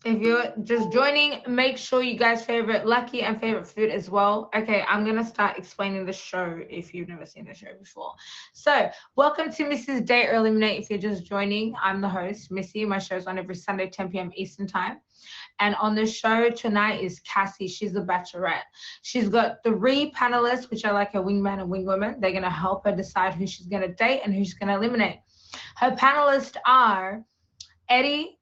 If you're just joining, make sure you guys favorite Lucky and favorite food as well. Okay, I'm gonna start explaining the show if you've never seen the show before. So, welcome to Mrs. Day or Eliminate. If you're just joining, I'm the host, Missy. My show's on every Sunday, 10 p.m. Eastern Time. And on the show tonight is Cassiee. She's a bachelorette. She's got three panelists, which are like a wingman and wingwoman. They're gonna help her decide who she's gonna date and who she's gonna eliminate. Her panelists are Eddie,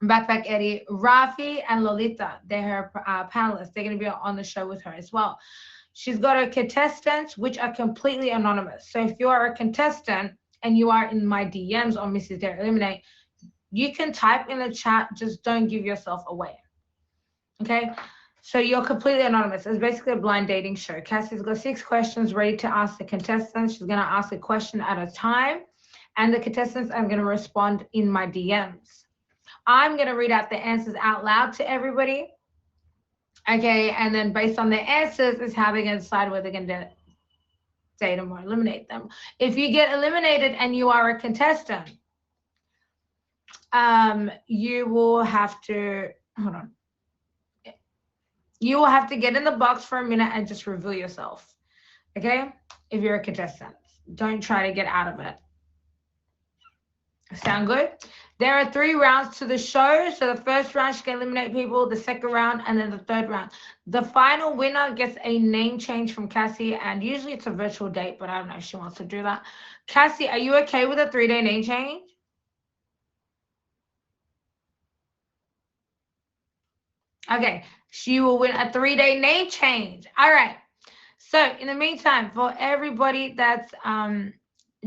Backpack Eddie, Rafi, and Lolita. They're her panelists. They're going to be on the show with her as well. She's got her contestants, which are completely anonymous. So if you are a contestant and you are in my DMs on Mrs. Dare Eliminate, you can type in the chat, just don't give yourself away. Okay? So you're completely anonymous. It's basically a blind dating show. Cassie's got 6 questions ready to ask the contestants. She's going to ask a question at a time, and the contestants are going to respond in my DMs. I'm going to read out the answers out loud to everybody. Okay, and then based on their answers is how they're going to decide whether they're going to date them or eliminate them. If you get eliminated and you are a contestant, you will have to, hold on. You will have to get in the box for a minute and just reveal yourself. Okay, if you're a contestant. Don't try to get out of it. Sound good? There are 3 rounds to the show. So the first round, she can eliminate people, the second round, and then the third round. The final winner gets a name change from Cassiee, and usually it's a virtual date, but I don't know if she wants to do that. Cassiee, are you okay with a 3-day name change? Okay, she will win a 3-day name change. All right. So in the meantime, for everybody that's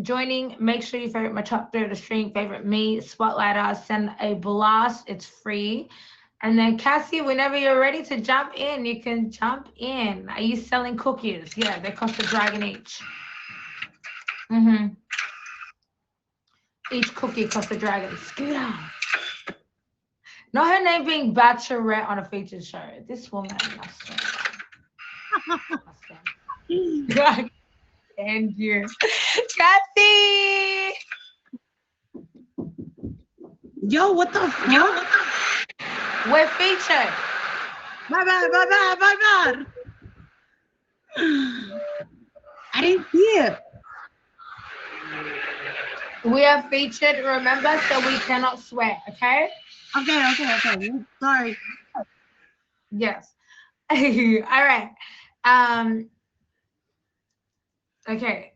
joining, make sure you favorite my top 3 of the stream, favorite me, spotlight us, send a blast. It's free. And then Cassiee, whenever you're ready to jump in, you can jump in. Are you selling cookies? Yeah, they cost a dragon each. Each cookie costs a dragon. Scooter. Not her name being Bachelorette on a featured show. This woman, I swear. And you, Cassiee. Yo, what the fuck? We're featured. My bad. I didn't see it. We are featured, remember, so we cannot swear, okay? Okay. Sorry. Yes. All right. Okay.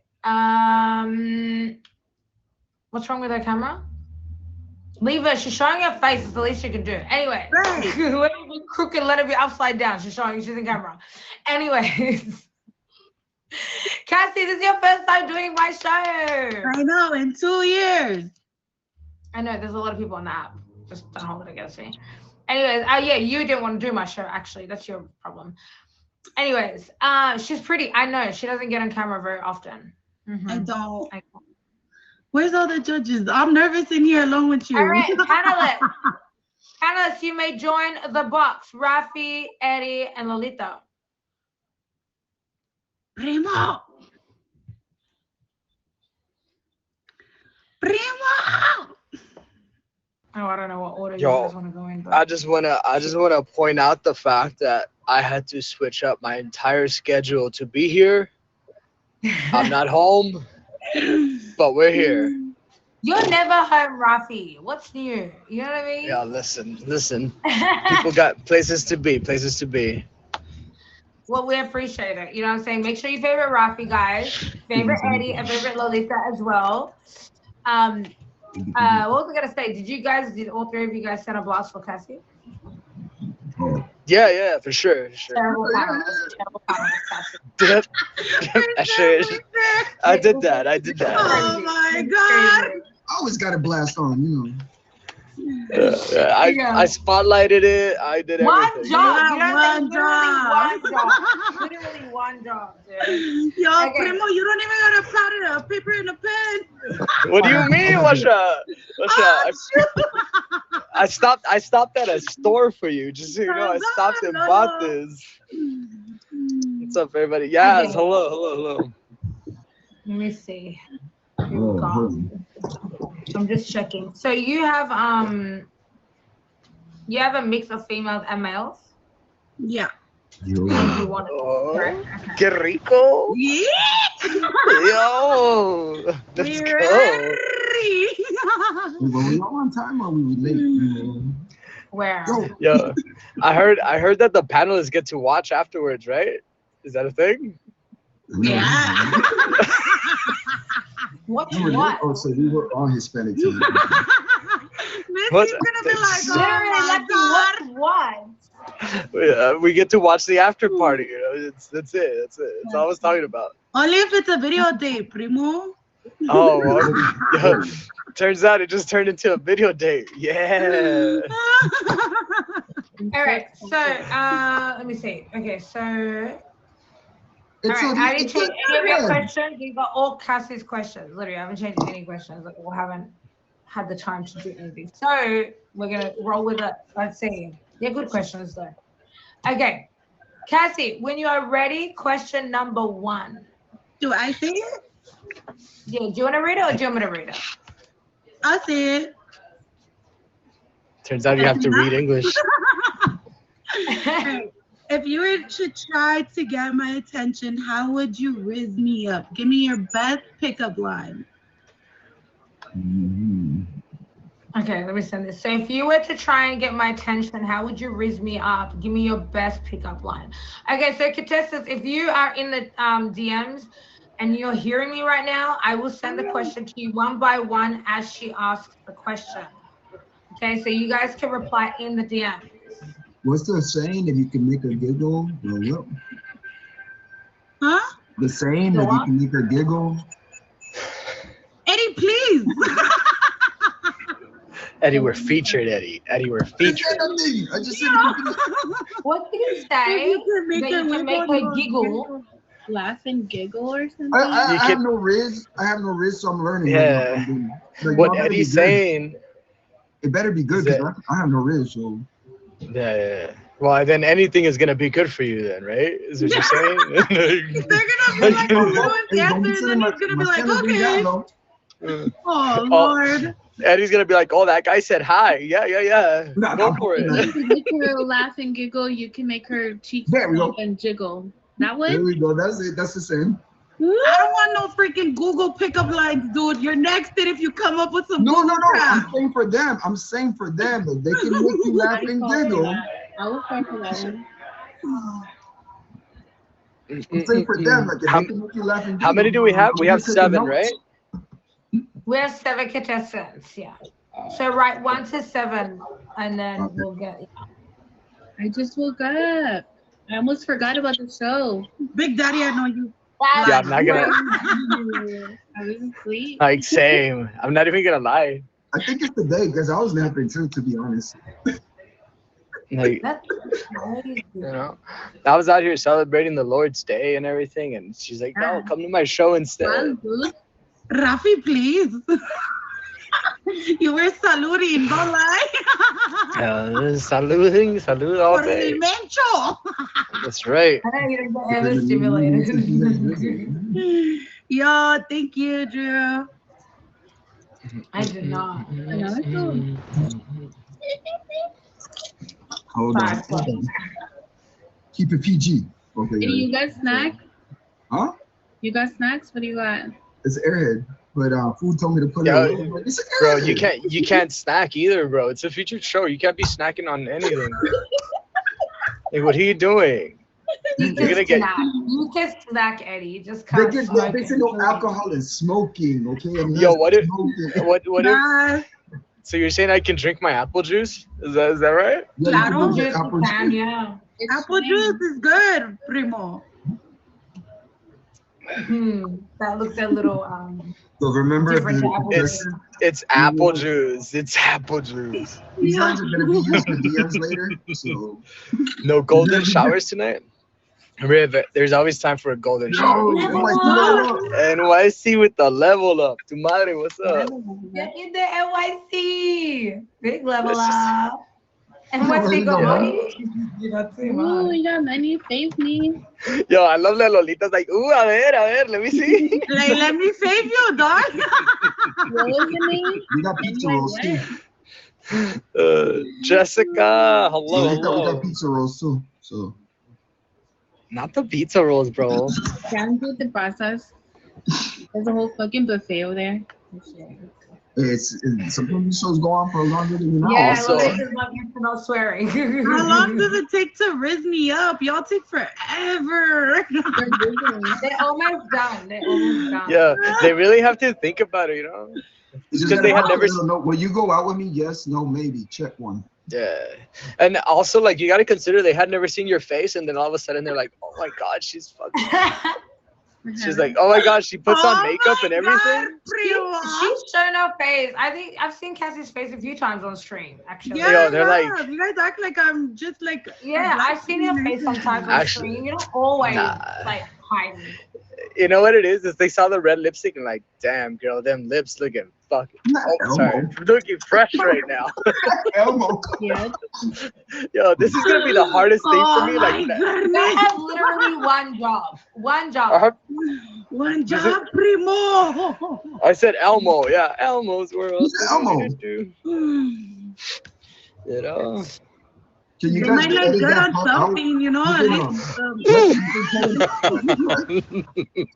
What's wrong with her camera? Leave her. She's showing her face. It's the least she can do. Anyway. Right. Let her be crooked. Let her be upside down. She's showing you. She's in camera. Anyways. Cassiee, this is your first time doing my show. I know, in 2 years. I know. There's a lot of people on the app. Just don't hold it against me. Anyways. Yeah, you didn't want to do my show, actually. That's your problem. Anyways, she's pretty. I know she doesn't get on camera very often. I don't. Where's all the judges? I'm nervous in here alone with you. All right, panelists. Panelists, you may join the box. Rafi, Eddie, and Lolita. Primo. Oh, I don't know what order you guys want to go in. But... I just wanna point out the fact that I had to switch up my entire schedule to be here. I'm not home, but we're here. You're never home, Rafi. What's new? You know what I mean? Yeah, listen. People got places to be. Well, we appreciate it. You know what I'm saying? Make sure you favorite Rafi, guys. Favorite Eddie and favorite Lolita as well. What was I gonna say? Did all 3 of you guys send a blast for Cassiee? Yeah, for sure. Terrible panelist, Cassiee. I did that. Oh my God! I always got a blast on, you know. I spotlighted it. I did everything. One job. One job. Literally one job, dude. Yo, Okay. Primo, you don't even got a pad, a paper, and a pen. What do you mean, Washa? I stopped at a store for you. Just so you know, I stopped and bought this. What's up, everybody? Yes, Okay. hello. Let me see. I'm just checking. So you have You have a mix of females and males? Yeah. Yo. And you want it, Oh, correct? Okay. que rico. Yeah. Yo, let's We're go. Well, we all on time or we late? You know? Where? Yo, Yo, I heard that the panelists get to watch afterwards, right? Is that a thing? Yeah. What's We were- what? Oh, so we were all Hispanic too. Missy's What? gonna be like, oh Literally, my like, God. what? We get to watch the after party. You know, that's it. That's it. That's all I was talking about. Only if it's a videotape, primo. Oh, well, yo, turns out it just turned into a video date. Yeah. All right, so let me see. Okay, so all It's right, I didn't it's change any of your good. questions. These are all Cassie's questions. Literally, I haven't changed any questions. Like, we haven't had the time to do anything. So we're gonna roll with it. Let's see. They're good questions though. Okay, Cassiee, when you are ready, question number 1. Do I say it? Yeah, do you want to read it or do you want me to read it? I'll say it. Turns out you have to read English. If you were to try to get my attention, how would you riz me up? Give me your best pickup line. Mhm. Okay, let me send this. So if you were to try and get my attention, how would you riz me up? Give me your best pickup line. Okay, so contestants, if you are in the DMs and you're hearing me right now, I will send the question to you one by one as she asks the question. Okay, so you guys can reply in the DM. What's the saying? If you can make her giggle, blow up. Huh? The saying Go that you on. can make her giggle. Eddie, please. Eddie, we're featured, Eddie. Eddie, we're I just featured. said nothing. I just said if you can- What did you say? You can make That her you can make wiggle, her giggle. Laugh and giggle or something. I You have can- no riz. I have no riz, so I'm learning. Yeah. Like, What y'all better be Eddie's good. saying. It better be good Is because I have no riz. So Yeah. Well, then anything is gonna be good for you, then, right? Is what you're saying? They're gonna be like, oh, no one's Hey, don't answering, be and saying then my- he's gonna my be like, standards ain't that okay. low. Oh, Lord. Eddie's gonna be like, "Oh, that guy said hi. Yeah. Nah, Go nah, for nah. it." You can make her laugh and giggle. You can make her cheeks There we go. pop and jiggle. That There one? we go. That's it. That's the same. I don't want no freaking Google pickup lines, dude. You're next it if you come up with some No. Google crap. I'm saying for them. I'm saying for them that they can make you laugh and giggle. I will fall for that one. I'm saying for them, like if How- they can make you laugh and giggle. How many do we have? We have I'm taking 7, notes. right? We have 7 contestants, yeah. So write 1 to 7 and then Okay. we'll get. I just woke up. I almost forgot about the show. Big Daddy, I know you. Yeah, I'm not gonna. I was asleep. Like, same. I'm not even gonna lie. I think it's today because I was napping too, to be honest. Like, That's crazy. you know, I was out here celebrating the Lord's Day and everything, and she's like, "No, come to my show instead." Well, dude, Rafi, please. You were saluting, don't lie. Salud all Por day. el mencho. That's right. I know you don't get ever stimulated. Yo, thank you, Drew. I did not. another show. Hold on. Five. Hold on. Keep it PG. Okay. Hey, you got snack? Huh? You got snacks? What do you got? It's Airhead, but food told me to put it. Yo, away. Like, it's Bro, Airhead. you can't snack either, bro. It's a featured show. You can't be snacking on anything. Like, what are you doing? You You're gonna can get. snack. You can snack, Eddie. You just They can't get smoke they say it. no alcohol and smoking. Okay. I'm Yo, not what if- smoking. What if? Nah, So you're saying I can drink my apple juice? Is that right? Yeah, you Claro. can get Juice apple you can, juice. yeah. It's apple fine. juice is good, primo. That looks a little So remember, different to apple It's juice. it's apple juice. It's apple juice. these lines are gonna be used for DMs later. So No golden showers tonight. Riv, there's always time for a golden shower. yo, Level my up. NYC with the level up. Tu madre, what's up? Get in the NYC. Big level Let's just- up. NYC go Yeah. money. You know, too Ooh, much. you got money. Fave me. Yo, I love that Lolita's like, ooh, a ver, let me see. Like, let me save you, dog. What was the name? we got pizza rolls too. Jessica, hello, We got hello. pizza rolls too. So Not the pizza rolls, bro. Down with the process. There's a whole fucking buffet over there. Oh, shit. it's sometimes these shows go on for longer than an hour. Yeah, Also- well, this is not used to no swearing. How long does it take to rizz me up? Y'all take forever. They're giggling. They're almost done. They're almost done. Yeah, they really have to think about it, you know? It's just Because they had gotta never let them know, will you go out with me? Yes, no, maybe. Check one. Yeah. And also, like, you got to consider they had never seen your face, and then all of a sudden they're like, oh my God, she's fucking. She's like, oh my God, she puts on makeup and everything. She's shown her face. I think I've seen Cassie's face a few times on stream, actually. Yeah, Yo, they're like- you guys act like I'm just like. Yeah, I've seen your face sometimes on Actually, stream. You don't always nah. like hide me. You know what it is? Is they saw the red lipstick and like, damn, girl, them lips looking fucking. Oh, sorry, looking fresh right now. Elmo. Yeah. Yo, this is gonna be the hardest thing for me. Oh Like, my They goodness. have literally one job. One job. One job, primo. I said Elmo. Yeah, Elmo's world. You said Elmo. You know. Can you They guys might like edit good that on part out? something, you know. At Moving on. least,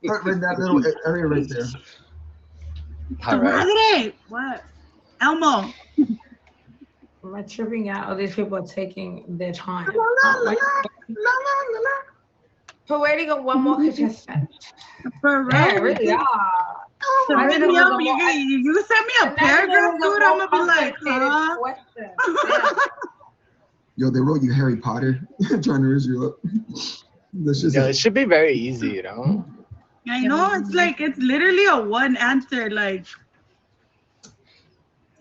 Start right that little area right there. All right. Madre. What? Elmo. Am I tripping out? All these people are taking their time. La, la, la, la, la. We're waiting on one more contestant. For Yeah, real. really are. So I rizz don't me know up, the you, more- you send me a paragraph, dude. I'm gonna be like, huh? Yo, they wrote you Harry Potter, trying to raise you up. That's just Yeah, it should be very easy, you know. I know, it's like, it's literally a one answer, like,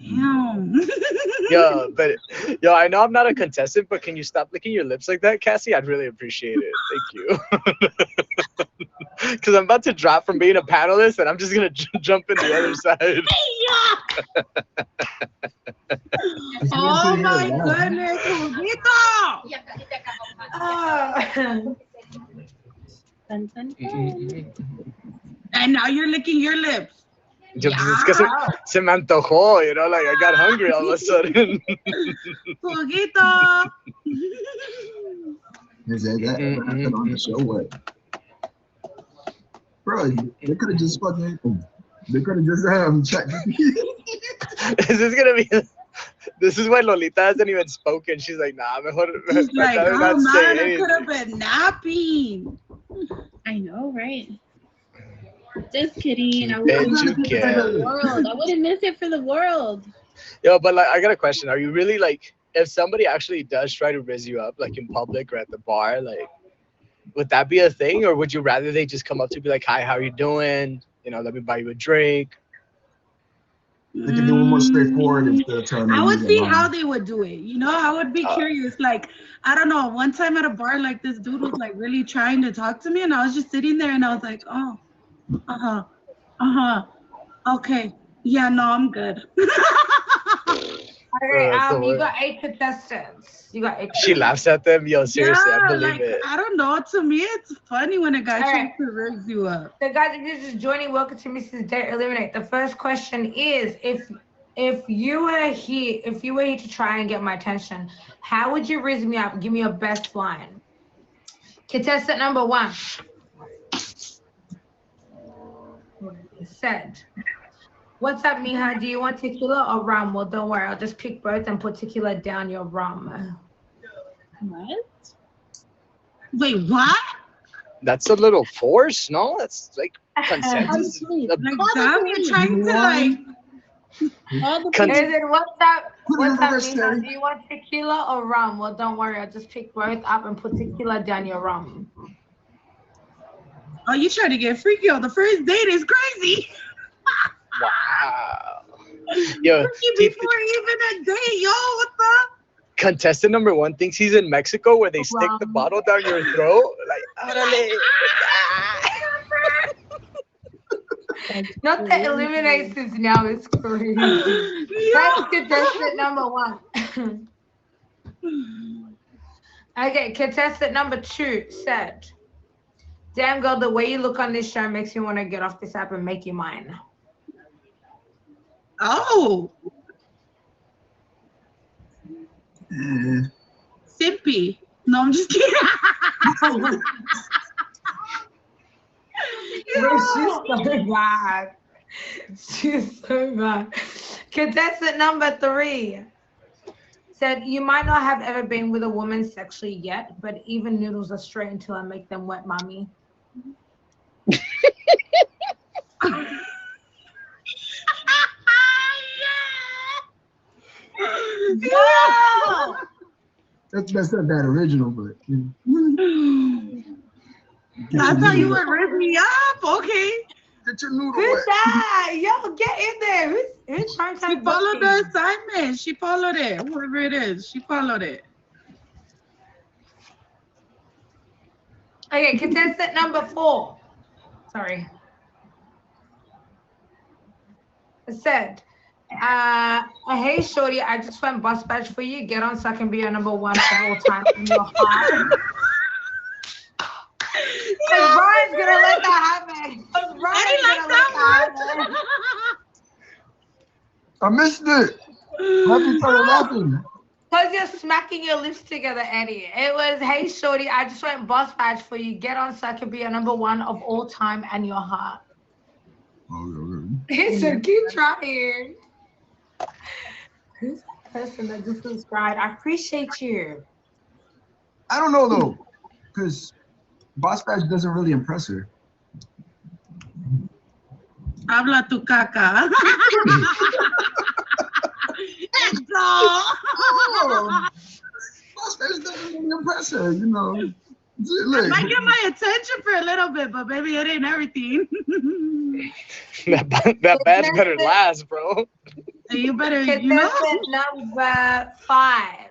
damn. Yeah, but yo, I know I'm not a contestant, but can you stop licking your lips like that, Cassiee? I'd really appreciate it. Thank you. Because I'm about to drop from being a panelist, and I'm just gonna jump in the other side. Oh my goodness, Jujito! Dun, dun, dun. And now you're licking your lips. Yo, pues es que se me antojó, you know, like I got hungry all of a sudden. Jujito! Is that on the show? What? Bro, they could have just fucking. They could have just checked. Is this gonna be? This is why Lolita hasn't even spoken. She's like, nah, mejor. He's like, I'd rather oh not man, say I anything. could have been napping. I know, right? Just kidding. I wouldn't Bet miss you it for can. the world. I wouldn't miss it for the world. Yo, but like, I got a question. Are you really like, if somebody actually does try to rizz you up, like in public or at the bar, like, would that be a thing, or would you rather they just come up to you, be like, hi, how you doing? You know, let me buy you a drink. They can do it more straightforward instead of trying to. I would use see it how they would do it. You know, I would be curious. Like, I don't know. One time at a bar, like this dude was like really trying to talk to me, and I was just sitting there, and I was like, oh, okay, yeah, no, I'm good. Okay, so you what- got 8 contestants. You got 8. She laughs at them. Yo, seriously, I believe like, it. I don't know. To me, it's funny when a guy tries Alright. to raise you up. The guys, if you're just joining, welcome to Mrs. Date Eliminate. The first question is, if you were here to try and get my attention, how would you raise me up? Give me your best line. Contestant number 1 said, "What's up, mija? Do you want tequila or rum? Well, don't worry, I'll just pick both and put tequila down your rum." What? Wait, what? That's a little force, no? That's like I'm consensus. asleep. The- Like, damn, you're trying to like. All the Con- And then what's up, Put it in mija? reverse, Do you want tequila or rum? Well, don't worry, I'll just pick both up and put tequila down your rum. Oh, you trying to get freaky on the first date is crazy. Wow. Yo, Freaky before even a date, yo. What the? contestant number 1 thinks he's in Mexico where they stick the Rum. bottle down your throat. Like, órale. Not the eliminations now is crazy. That's contestant number 1. Okay, contestant number 2 said, "Damn girl, the way you look on this show makes me want to get off this app and make you mine." Oh. Simpy. No, I'm just kidding. Bro, she's so bad. She's so bad. Contestant number 3 said, you might not have ever been with a woman sexually yet, but even noodles are straight until I make them wet, mommy. No! That's not that original, but I thought you would rip me up. Okay. get your noodle Who's wet. that? Yo, get in there. Who's trying to She followed the assignment. She followed it. Whoever it is, she followed it. Okay, contestant number 4. Sorry. It said, hey shorty, I just went bus badge for you. Get on so I can be your number 1 of all time in your heart. Because Ryan's gonna let that happen. I missed it. Rafi started laughing. Because you're smacking your lips together, Eddie. It was, hey shorty, I just went bus badge for you. Get on so I can be your number 1 of all time and your heart. He said, keep trying. Who's that person that just subscribed? I appreciate you. I don't know though, because Boss Badge doesn't really impress her. Habla tu caca. Boss Badge doesn't really impress her, you know. I Look, might get my attention for a little bit, but baby, it ain't everything. that badge better last, bro. You better, you know. Contestant number 5.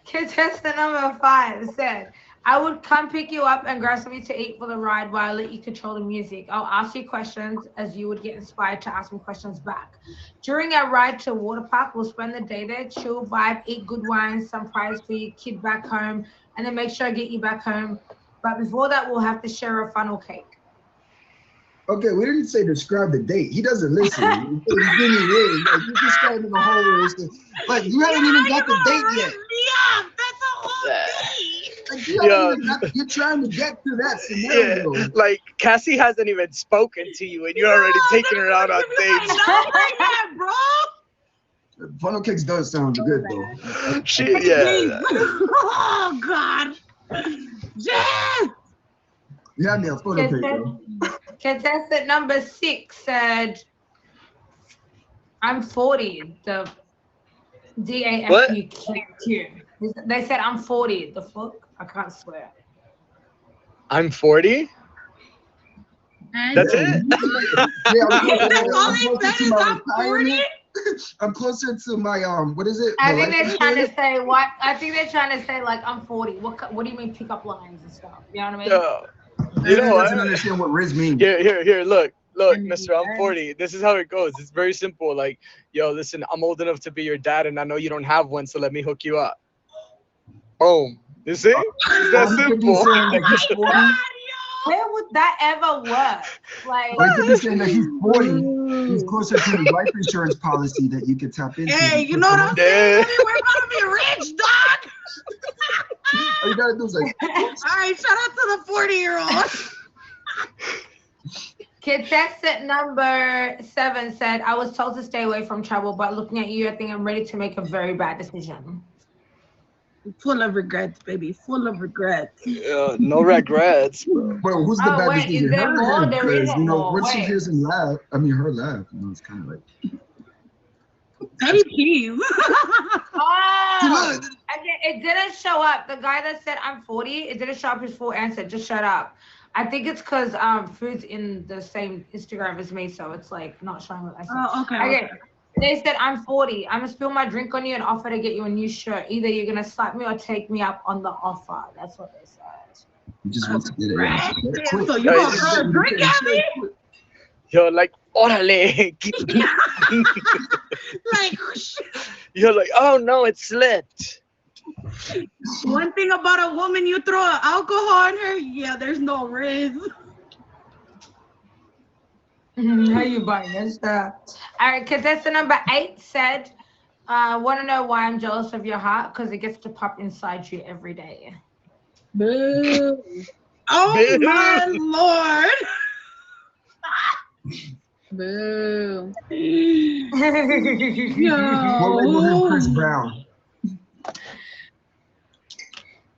Contestant number 5 said, I would come pick you up and grab something to eat for the ride while I let you control the music. I'll ask you questions as you would get inspired to ask me questions back. During our ride to water park, we'll spend the day there, chill, vibe, eat good wine, some prize for your kid back home, and then make sure I get you back home. But before that, we'll have to share a funnel cake. okay, we didn't say describe the date. He doesn't listen. Like, you're describing the whole thing. Like, you haven't even got the date yet. Yeah, that's a whole thing. Like, you're trying to get to that scenario. Yeah, like Cassiee hasn't even spoken to you, and you're already taking her out on dates. Bro. Funnel cakes does sound good though. Yeah. Oh God. Yes. You had me a funnel cake, bro. Contestant number 6 said, I'm 40. The DAFUQ. They said I'm 40. The fuck? I can't swear. I'm 40? That's it? I'm closer to my what is it? I think they're trying to say what? I think they're trying to say like I'm 40. What do you mean pick up lines and stuff? You know what I mean? You know what? I don't understand what Riz means. Here, look, mister, I'm 40. This is how it goes. It's very simple. Like, yo, listen, I'm old enough to be your dad, and I know you don't have one, so let me hook you up. Boom. You see? It's that simple. Where would that ever work? Like, I could be saying that he's 40. He's closer to the life insurance policy that you could tap into. Hey, you know what I'm saying? We're gonna be rich, dog. All you gotta do is like. All right, shout out to the 40-year-old. contestant number 7 said, I was told to stay away from trouble, but looking at you, I think I'm ready to make a very bad decision. Full of regrets, baby. Full of regrets. No regrets, bro. Well, who's the bad decision? Is there more? There Because, isn't more. once she hears him laugh, I mean, her laugh, it's kind of like. Petty peeve. Oh, it didn't show up. The guy that said I'm 40, it didn't show up his full answer. Just shut up. I think it's because Food's in the same Instagram as me, so it's like not showing what I said. Oh, okay. They said I'm 40. I'm gonna spill my drink on you and offer to get you a new shirt. Either you're gonna slap me or take me up on the offer. That's what they said. He just wants to get it. So you gonna throw a drink at me? Yo, like, orale. Like, You're like, oh no, it slipped. one thing about a woman, you throw alcohol on her, yeah, there's no risk. How you buying this? All right, contestant number 8 said, want to know why I'm jealous of your heart? Because it gets to pop inside you every day. Boo. Oh my lord. Boo. We'll label him Chris Brown.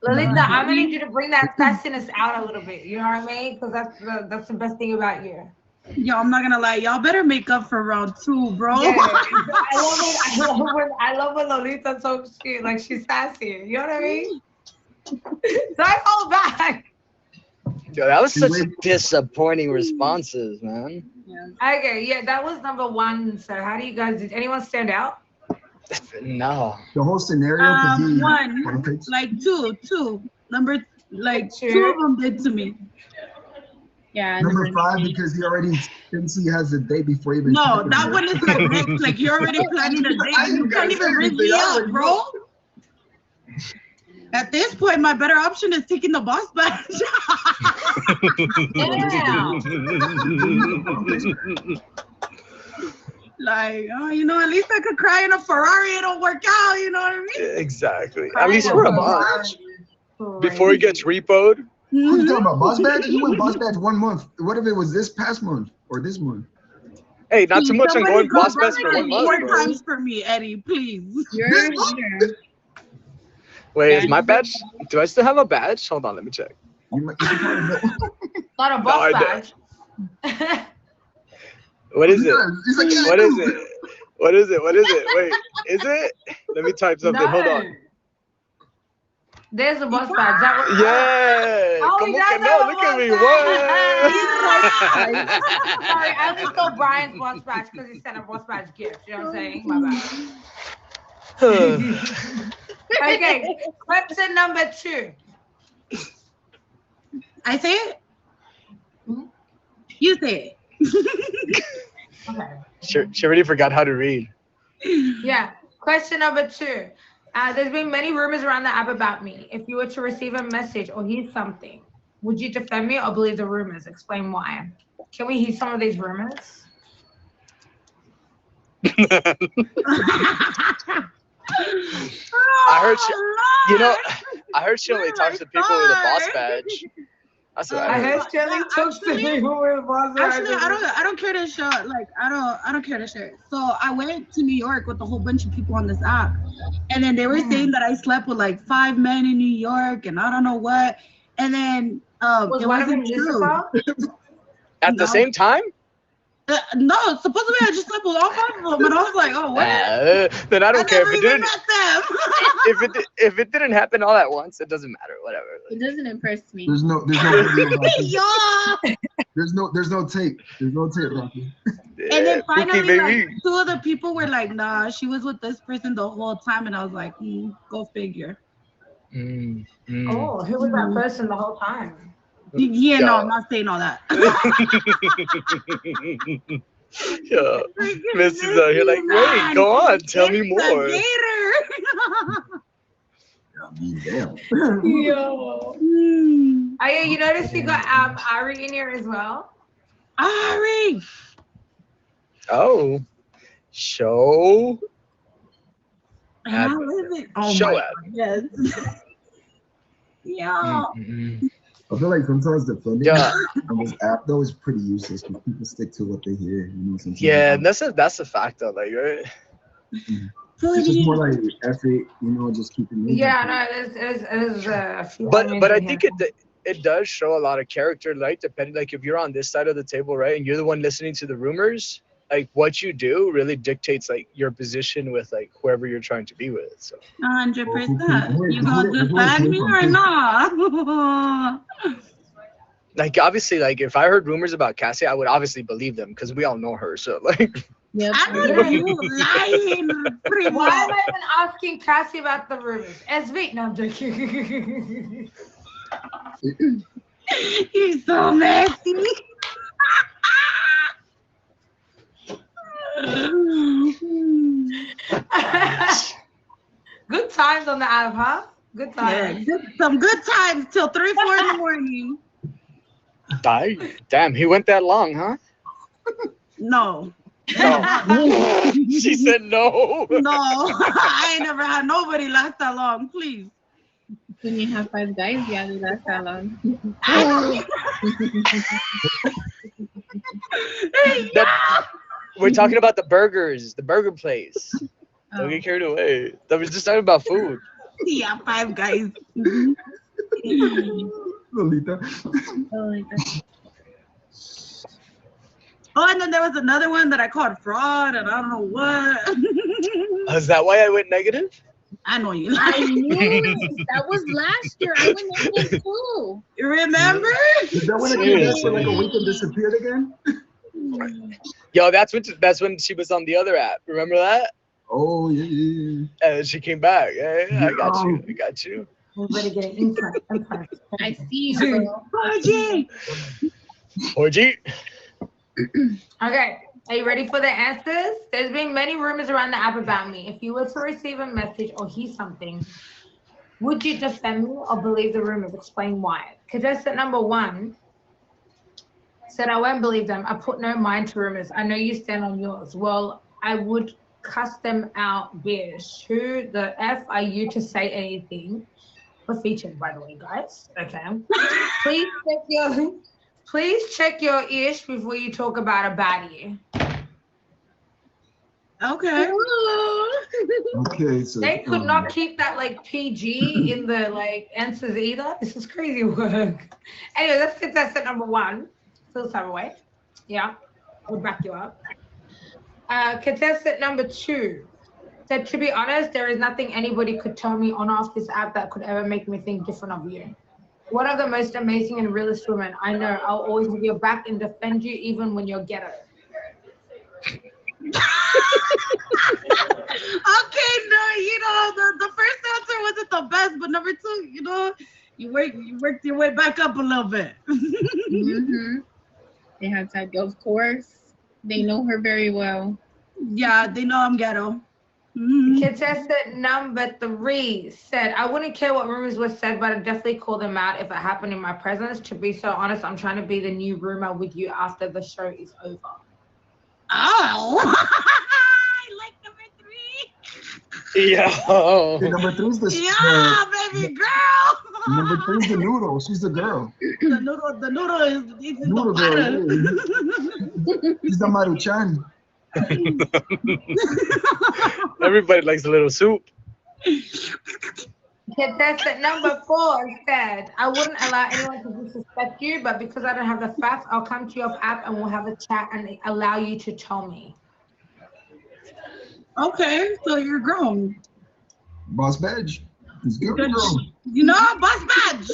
Lolita, I'm gonna need you to bring that sassiness out a little bit. You know what I mean? Because that's the best thing about you. Yo, I'm not gonna lie. Y'all better make up for round 2, bro. Yeah, I love when Lolita talks shit, like she's sassy. You know what I mean? So I hold back. Yo, that was such disappointing responses, man. Okay, yeah, that was number 1. So how do you guys? Did anyone stand out? No. The whole scenario could be 1, like two. Number, like 2 of them did to me. Yeah. Number 5 because he already thinks he has a date before even. No, that one is like next. Like you're already planning a date. You can't even ring me up, bro. At this point, my better option is taking the boss badge. Yeah. Like, oh, you know, at least I could cry in a Ferrari. It'll work out. You know what I mean? Exactly. At least for a month. Before he gets repoed. What are you talking about? Boss badge? You went boss badge 1 month. What if it was this past month or this month? Hey, not too much on going boss badge for 1 month. 4 Bro. times for me, Eddie, please. You're here. Wait, is my badge? Do I still have a badge? Hold on, let me check. Not a boss badge. What is it? He's like, yeah, What is it? What is it? What is it? Wait, is it? Let me type something. No. Hold on. There's a boss badge. That was Yeah. Oh, Como he que does no? have a Look at me. boss What? Sorry, I only saw Brian's boss badge because he sent a boss badge gift. You know what I'm saying? My bad. Okay, question number 2. I say it? You say it. Okay. She already forgot how to read. Yeah. Question number 2. There's been many rumors around the app about me. If you were to receive a message or hear something, would you defend me or believe the rumors? Explain why. Can we hear some of these rumors? I heard I heard she only talks to people with a boss badge. That's what I heard. Shelly talks to people with a boss badge. Actually, I don't care to show. Like, I don't care to share. So I went to New York with a whole bunch of people on this app, and then they were saying that I slept with like 5 men in New York, and I don't know what. And then Was it one of them wasn't true. Lucifer? At the same time? No, supposedly I just slept with all 5 of them, and I was like, oh, what? Then I don't care if it didn't. Met them. if it didn't happen all at once, it doesn't matter. Whatever. It doesn't impress me. There's no video, Rafi. Yeah. There's no tape. There's no tape, Rafi. And then finally, Cookie like, baby. 2 of the people were like, nah, she was with this person the whole time, and I was like, go figure. Oh, who was that person the whole time? Yeah, no, I'm not saying all that. Yeah, Missy's out here like, wait, go on, tell me more. Damn. Yo. Oh yeah, you notice you got Ari in here as well. Ari. Oh, show. How is it? Oh Show my ad. God, yes. Yeah. I feel like sometimes the funding Yeah. on this app though is pretty useless because people stick to what they hear. You know, sometimes. Yeah, that's a fact though, like, right? It's just more like effort, you know, just keeping moving. Yeah, no, it is a few. But I think it does show a lot of character, like, depending, like, if you're on this side of the table, right, and you're the one listening to the rumors, like, what you do really dictates, like, your position with, like, whoever you're trying to be with. So 100%. You gonna defend me or not? like, obviously, like, if I heard rumors about Cassiee, I would obviously believe them because we all know her. So, like, Yep. I know you lying. Why am I even asking Cassiee about the rumors? SV, no, I'm joking. You're so messy. Good times on the app, huh? Good times. Yeah, some good times till 3, 4 in the morning. damn, he went that long, huh? No. No. She said no. No, I ain't never had nobody last that long. Please. When you have 5 guys, yeah, they last that long. We're talking about the burgers, the burger place. Don't Oh. get carried away. I was just talking about food. Yeah, 5 guys. Lolita. Oh, like that. Oh, and then there was another one that I called fraud, and I don't know what. Is that why I went negative? I know you. I knew it. That was last year. I went negative too. You remember? Is that when it came back for like a week and disappeared again? Yo, that's when she was on the other app. Remember that? Oh yeah. And she came back. Hey, I got you. I got you. Everybody getting insight. I see you, bro. Orgy. Orgy. Okay, are you ready for the answers? There's been many rumors around the app about me. If you were to receive a message or hear something, would you defend me or believe the rumors? Explain why. Contestant number 1 said, I won't believe them. I put no mind to rumors. I know you stand on yours. Well, I would cuss them out, bitch. Who the F are you to say anything? We're featured, by the way, guys. Okay. Please check your ish before you talk about a baddie. Okay. Okay, so They could not keep that like PG in the like answers either. This is crazy work. Anyway, that's contestant number 1. Feel some way. Yeah, I would back you up. Contestant number 2 said, to be honest, there is nothing anybody could tell me on off this app that could ever make me think different of you. One of the most amazing and realist women I know. I'll always have your back and defend you even when you're ghetto. Okay, no, you know, the first answer wasn't the best, but number 2, you know, you worked your way back up a little bit. Mm-hmm. They had to, of course. They know her very well. Yeah, they know I'm ghetto. Contestant number 3 said, I wouldn't care what rumors were said, but I'd definitely call them out if it happened in my presence. To be so honest, I'm trying to be the new rumor with you after the show is over. Oh, I like number 3. Yeah. Okay, number 3 is the Yeah, baby girl. number 3 is the noodle. She's the girl. The noodle is Noodle girl. Yeah. She's the Maruchan. Everybody likes a little soup. Contestant number 4 said, I wouldn't allow anyone to disrespect you, but because I don't have the facts, I'll come to your app and we'll have a chat and allow you to tell me. Okay, so you're grown. Boss badge. He's good, bro. You know, boss badge.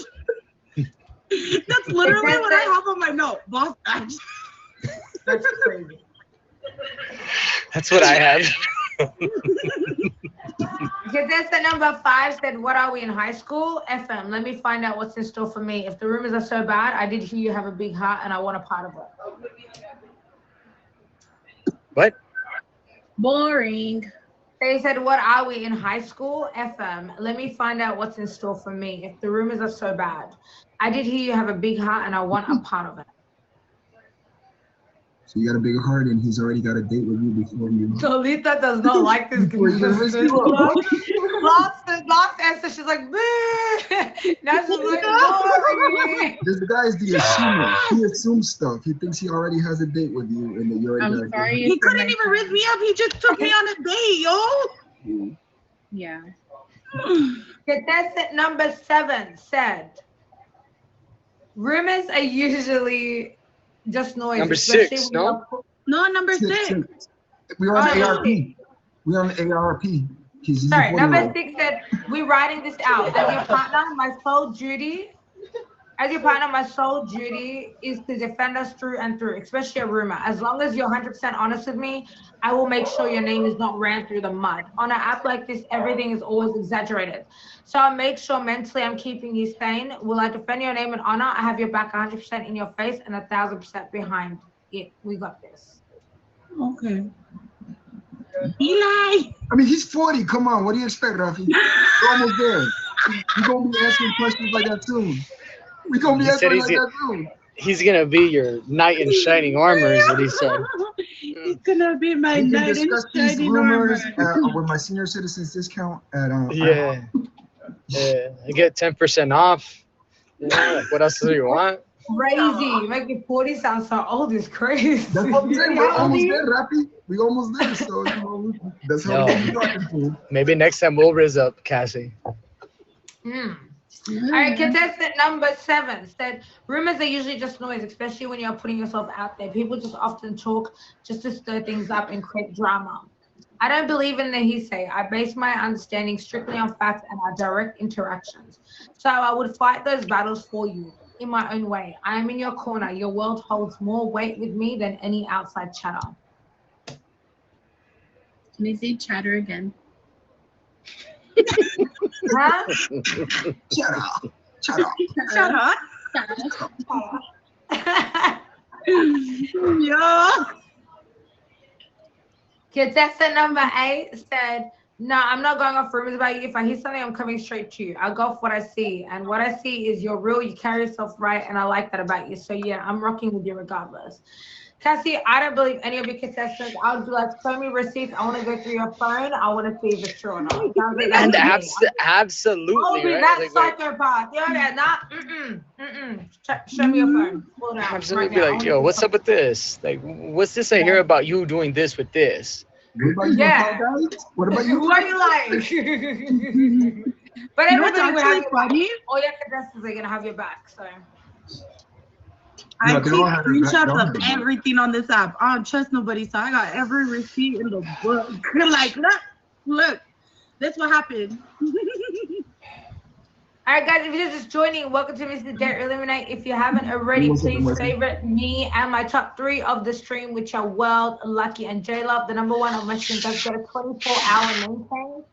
That's literally what I have on my note. Boss badge. That's crazy. That's what I had. Contestant number 5 said, what are we in high school? FM, let me find out what's in store for me. If the rumors are so bad, I did hear you have a big heart and I want a part of it. What? Boring. They said, what are we in high school? FM, let me find out what's in store for me. If the rumors are so bad, I did hear you have a big heart and I want a part of it. So you got a big heart and he's already got a date with you before you. Lolita does not like this. Last answer, she's like, now she's like, boring. This guy is the assumer. He assumes stuff. He thinks he already has a date with you and that you already got a sorry. date. He couldn't even ring me up. He just took me on a date, yo. Yeah. Contestant number 7 said, rumors are usually just noise. Number 6, no? No, number 6. We're on ARP. We're on ARP. He's Sorry, number 41. 6 said, we're writing this out. As your partner, my sole duty is to defend us through and through, especially a rumor. As long as you're 100% honest with me, I will make sure your name is not ran through the mud. On an app like this, everything is always exaggerated. So I'll make sure mentally I'm keeping you sane. Will I defend your name and honor? I have your back 100% in your face and 1,000% behind it. We got this. Okay. Eli. I mean, he's 40. Come on. What do you expect, Rafi? We're almost there. We're going to be asking questions like that soon. We're going to be asking like that soon. He's going to be your knight in shining armor, is what he said. It's gonna be my We can knight in discuss these shining armor. rumors with my senior citizens discount at Yeah. I get 10% off. Like, what else do you want? Crazy. Making 40 sound so old is crazy. That's what I'm saying. We're How old are almost you? there, Rafi. We almost there. So that's how we're gonna be talking to. Maybe next time we'll raise up, Cassiee. All right, contestant number 7 said, rumors are usually just noise, especially when you're putting yourself out there. People just often talk just to stir things up and create drama. I don't believe in the hearsay. I base my understanding strictly on facts and our direct interactions. So I would fight those battles for you in my own way. I am in your corner. Your world holds more weight with me than any outside chatter. Can I say chatter again? Huh? Shut up. Shut up. Shut up. Yo. Contestant number 8 said, no, I'm not going off rumors about you. If I hear something, I'm coming straight to you. I go off what I see. And what I see is you're real, you carry yourself right, and I like that about you. So yeah, I'm rocking with you regardless. Cassiee, I don't believe any of your contestants. I would be like, show me receipts. I want to go through your phone. I want to see if it's true or not. And absolutely, Oh, right? that Like, psychopath. Yeah, not. Show me your phone. Pull it out. absolutely, Right be now. like, yo, what's up with this? Like, what's this I hear about you doing this with this? What about you, Yeah. guys? What about Who you? are you like? But You know what's everybody would have actually your funny? back. All your contestants are gonna have your back. So I No, take they all have their back. screenshots They all of have their back. everything on this app. I don't trust nobody, so I got every receipt in the book. Like, look, that's what happened. all right, guys, if you're just joining, welcome to Mr. Dare Eliminate. If you haven't already, please favorite me and my top 3 of the stream, which are World, Lucky, and J-Love. The number 1 on my stream does get a 24-hour maintain.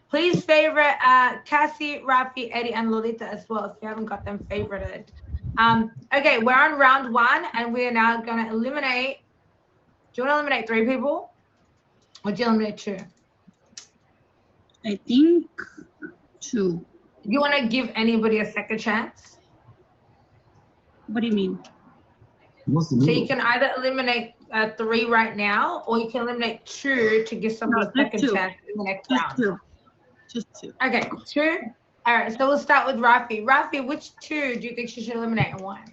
Please favorite Cassiee, Rafi, Eddie, and Lolita as well if you haven't got them favorited. Okay, we're on round 1, and we are now going to eliminate. Do you want to eliminate 3 people? Or do you eliminate 2? I think 2. You want to give anybody a second chance? What do you mean? So you can either eliminate 3 right now, or you can eliminate 2 to give somebody a second chance in the next round. Just 2. Okay, 2. All right, so we'll start with Rafi. Rafi, which 2 do you think she should eliminate and why?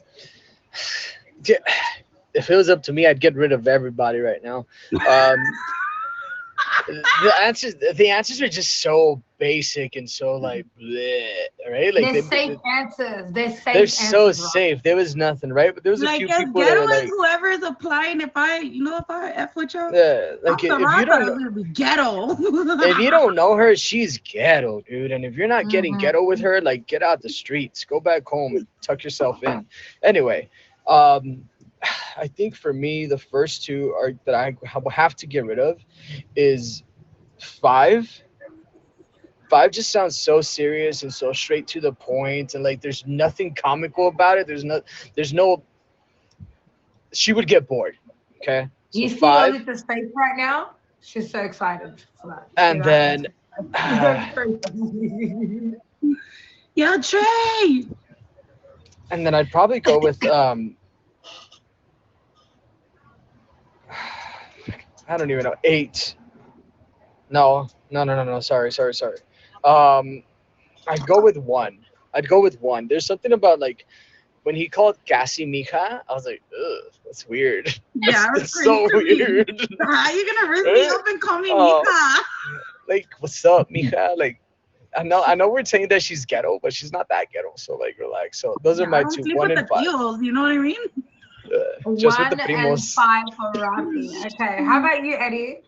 If it was up to me, I'd get rid of everybody right now. The answers are just so basic and so like bleh, right? Like They're safe answers. They're safe. They're so answers, safe. There was nothing, right? But there was a Like, few as people that ghetto were as like, whoever is applying, if I F with y'all, yeah, like if you don't know, gonna be ghetto. if you don't know her, she's ghetto, dude. And if you're not getting ghetto with her, like get out the streets, go back home and tuck yourself in. Anyway, I think for me, the first 2 are that I will have to get rid of is 5. 5 just sounds so serious and so straight to the point, and like there's nothing comical about it. There's no. She would get bored. Okay. So You see 5, Lolita's face right now? She's so excited for that. and then. Yo, Trey. And then I'd probably go with I don't even know, 8. No. Sorry. I'd go with 1. There's something about like when he called Cassiee Mija, I was like, ugh, that's weird. Yeah, That's so weird. How you gonna raise me up and call me Mija? Like, what's up, Mija? Like, I know we're saying that she's ghetto, but she's not that ghetto. So like, relax. So those are my 2, 1 and 5. Tios, you know what I mean? Just 1 with the and primos. 5 for Rafi. Okay, how about you, Eddie?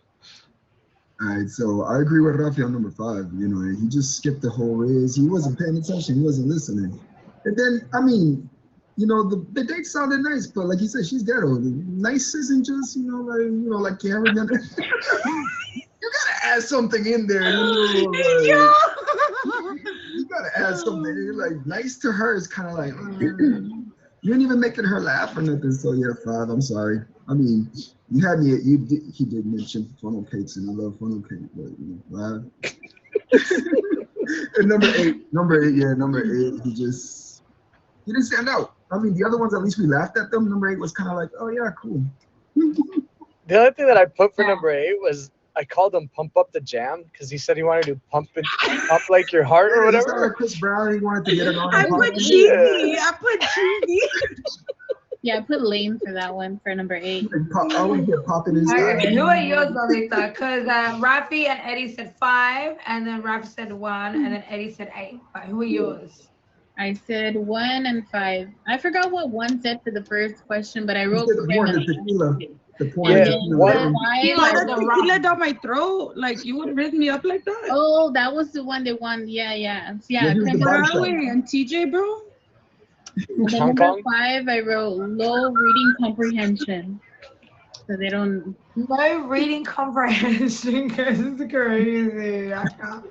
All right, so I agree with Rafi on number 5. You know, he just skipped the whole race. He wasn't paying attention. He wasn't listening. And then, I mean, you know, the date sounded nice, but like you said, she's ghetto. Nice isn't just, like Karen. You gotta add something in there. You gotta add something. Like nice to her is kind of like you ain't even making her laugh or nothing. So yeah, 5. I'm sorry. I mean, you had me. He did mention funnel cakes, and I love funnel cake, but 5. And number eight. He didn't stand out. I mean, the other ones, at least we laughed at them. Number 8 was kind of like, oh yeah, cool. The only thing that I put for Yeah. number 8 was I called him Pump Up the Jam because he said he wanted to pump like your heart or Yeah, just like whatever. Chris Brown, he wanted to get it on. I and pop put it. cheesy. I put cheesy. Yeah, I put lame for that one for number 8. Like, I always get popping inside. Okay, who are yours, Lolita? Because Rafi and Eddie said 5, and then Rafi said 1, and then Eddie said 8. But who are yours? I said 1 and 5. I forgot what 1 said for the first question, but I You wrote said the porn, the 7 and tequila. 8. The porn, Yeah, the tequila. what- Five, Tequila I was That the wrote- tequila rum. down my throat. Like you would raise me up like that. Oh, that was the one they won. Yeah. Yeah, Yeah. here's the number body Where shot. are we? And TJ, bro? And then Hong number Kong? 5, I wrote low reading comprehension. So they don't. No reading comprehension because it's crazy. I can't.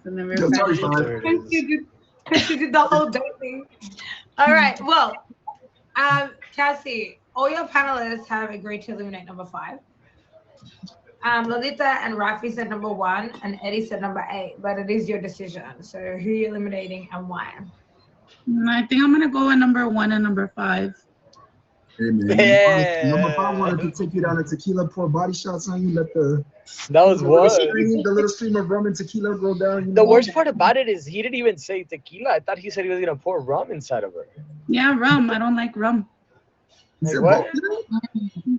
So number Yo, 5. sorry, is- five. There it is. Because you did the whole day thing. All right. Well, Cassiee, all your panelists have agreed to eliminate number 5. Lolita and Rafi said number 1, and Eddie said number 8. But it is your decision. So who are you eliminating and why? I think I'm gonna go with number 1 and number 5. Hey, man. Yeah. Number 5 wanted to take you down a tequila, pour body shots on you, let the That was one. the little stream of rum and tequila roll down. You The know? worst part about it is he didn't even say tequila. I thought he said he was gonna pour rum inside of her. Yeah, rum. I don't like rum. He said, Like what?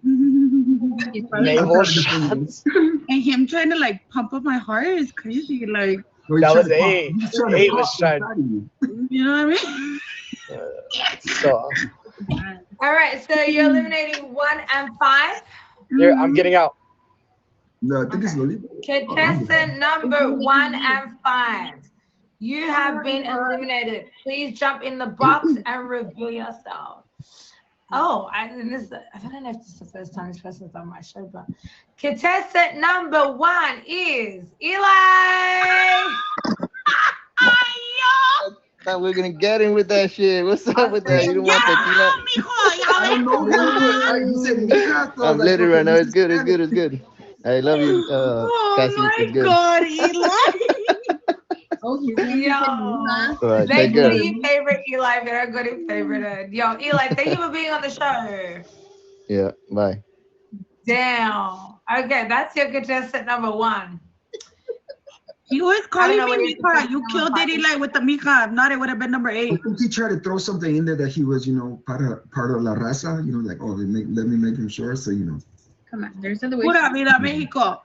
And He's probably- Naval shots. him trying to like pump up my heart is crazy. Like, Or he's That trying was to pop- 8. he's trying to 8 pop was trying. inside of you. you know what I mean? So All right. So you're eliminating 1 and 5. here, I'm getting out. No, I think it's Lolita. Contestant number 1 and 5. You have been eliminated. Please jump in the box and reveal yourself. Oh, I don't know if this is the first time this person's on my show, but contestant number 1 is Eli. Thought we were gonna get in with that shit. What's up with that? You don't want tequila? I don't know. You said Mika, so I was I'm like, literally right now. okay, It's good. It's good. It's good. I love you, Oh Cassiee. my It's good. God, Eli. Oh, he's Yo. All right, They take go care. to you favorite Eli, but I go to favorite. Yo, Eli, thank you for being on the show. Yeah. Bye. Damn. Okay, that's your contestant number 1. He was I don't calling know me what Mika. he's You doing. killed it, Eli, with the Mika. If not, it would have been number 8. I think he tried to throw something in there that he was, part of La Raza, like, oh, let me make him sure, so, Come on, there's other ways. Pura vida, Mexico.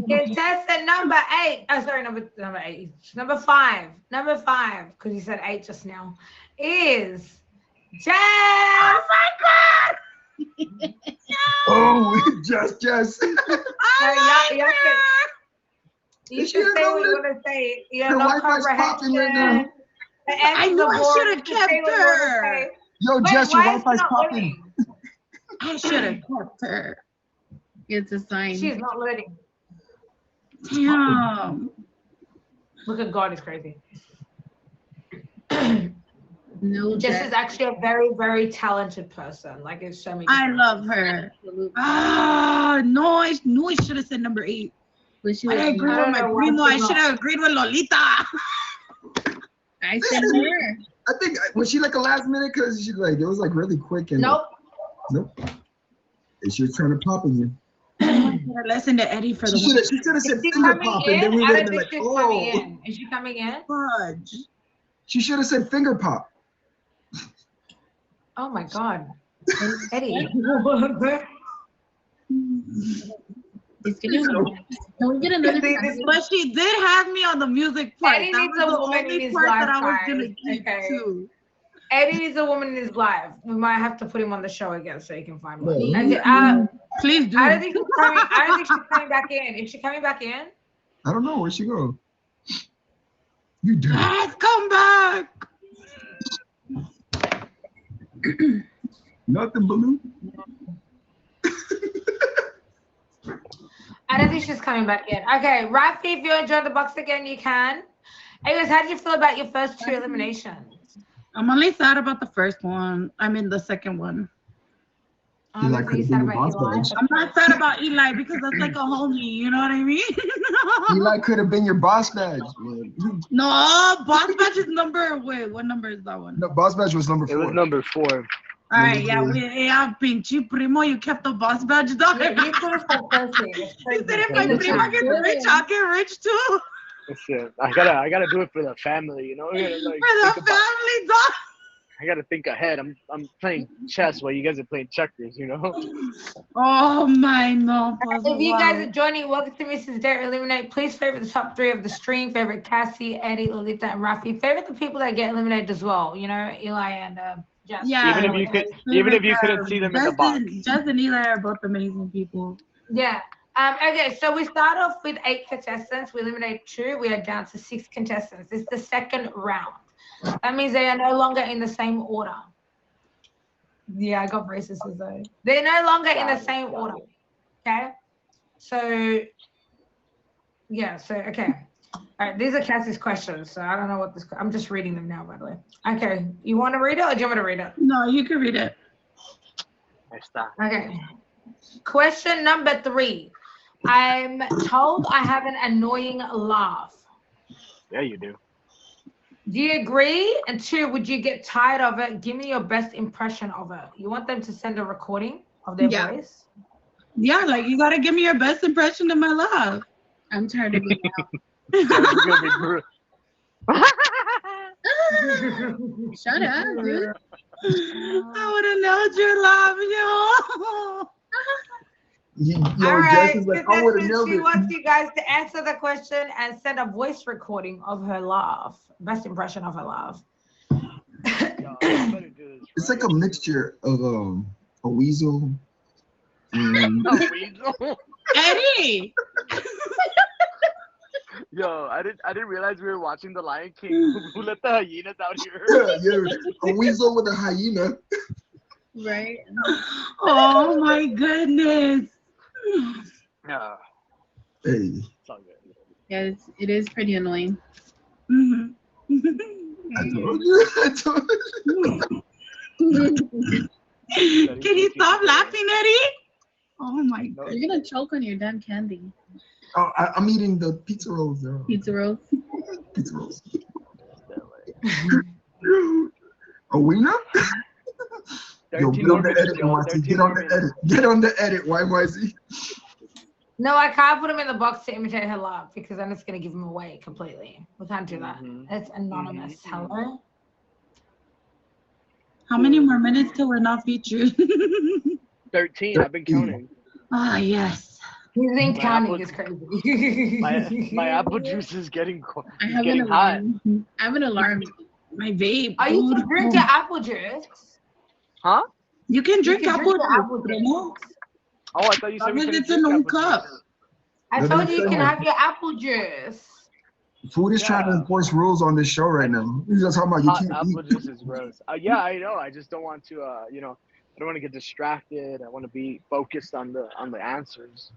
Contestant number 8. Oh, sorry, number 8. Number 5. Number 5, because you said 8 just now, is Jess. Oh my God. Oh, just. You Is should she say what you alone? want to say. You Her have no Wi-Fi's popping right now. comprehension. The I answers knew are I boring. should have Just say kept what you wanna her. say. Yo, Wait, Jess, your why is she Wi-Fi's not popping. loading? I should have kept her. It's a sign. She's not loading. Damn. Look at God, it's crazy. No, Jess Jess. is actually a very, very talented person. Like, it's so many. I different love things. her. Absolutely. Ah, no, I knew I should have said number 8. But she But I was agree I with don't my know why primo. I she's should have agreed with Lolita. I said her. I think, was she like a last minute? Because she like, it was like really quick. And Nope. Nope. And she was trying to pop in you. I listened to Eddie for the She should have said Is she finger coming pop, in? and then we I would don't have been think like, she's coming oh. in. Is she coming in? fudge. She should have said finger pop. Oh my God. Eddie. It's gonna Can we get another See, panelist? But she did have me on the music part. Eddie That needs was a the woman in only his part that I was lifetime. gonna keep Okay. too. Eddie needs a woman in his life. We might have to put him on the show again so he can find one. Well, Okay, Please do. I don't think she's coming. I don't think she's coming back in. Is she coming back in? I don't know. Where'd she go? You do. Let's come back. Nothing, Baloo. I don't think she's coming back in. Okay, Rafi, if you enjoyed the box again, you can. Anyways, how did you feel about your first 2 eliminations? I'm only sad about the first one. I mean the second one. You like Really her sad being about boss Eli. bitch. I'm not sad about Eli because that's like a homie. You know what I mean? Eli could have been your boss badge. Man. No, boss badge is number. Wait, what number is that one? No, boss badge was number 4. It was number 4. All right, yeah, pinche primo, you kept the boss badge, dog. You could have said cursing. It's He crazy. said if my In the primo chat. gets rich, I'll get rich too. Listen, I gotta do it for the family, you know. I gotta, like, For the think about- family, dog. I gotta think ahead. I'm playing chess while you guys are playing checkers, you know. Oh my no. If you guys are joining, welcome to Mrs. Dare Eliminate. Please favorite the top 3 of the stream. Favorite Cassiee, Eddie, Lolita, and Rafi. Favorite the people that get eliminated as well. You know, Eli and Jess. Yeah. Even if you couldn't see them in the box. Jess and Eli are both amazing people. Yeah. Okay, so we start off with 8 contestants. We eliminate 2. We are down to 6 contestants. It's the second round. That means they are no longer in the same order. Yeah, I got racist as though. They're no longer in the same order. Okay? So, yeah, so, okay. All right, these are Cassie's questions, so I don't know what this... I'm just reading them now, by the way. Okay, you want to read it or do you want me to read it? No, you can read it. Okay. Question number 3. I'm told I have an annoying laugh. Yeah, you do. Do you agree? And 2, would you get tired of it? Give me your best impression of it. You want them to send a recording of their voice? Yeah, like you gotta give me your best impression of my laugh. I'm tired of being out. Shut up, dude. I would have known your laugh, yo. All right, Jess is like, I would have known she it. wants you guys to answer the question and send a voice recording of her laugh. Best impression of her laugh. It's like a mixture of a weasel and Eddie. Yo, I didn't realize we were watching The Lion King. Who let the hyenas out here? a weasel with a hyena. Right. Oh my goodness. Yeah. Hey. It's all good. Yeah, it is pretty annoying. Mhm. I told you. I told you. Can you stop laughing, Eddie? Oh my god. You're gonna choke on your damn candy. Oh, I'm eating the pizza rolls, though. Pizza rolls. Pizza rolls. A wiener? Yo, get on the edit, YYZ. Get on the edit. Get on the edit, YYZ. No, I can't put him in the box to imitate her laugh because then it's going to give him away completely. We can't do that. It's anonymous. Hello? How many more minutes till we're not featured? 13. I've been counting. Ah, yes. He's been counting. It's crazy. My apple juice is getting I have getting an hot. alarm. I have an alarm. My vape. Are you dude. drink your apple juice? Huh? You can drink You can apple drink the apple juice. juice. No? Oh, I thought you said we Unless couldn't it's in drink a apple cup. juice. I told you you can have your apple juice. Food is trying to enforce rules on this show right now. You're just talking about you Hot can't apple eat. juice is gross. Yeah, I know. I just don't want to, I don't want to get distracted. I want to be focused on the answers.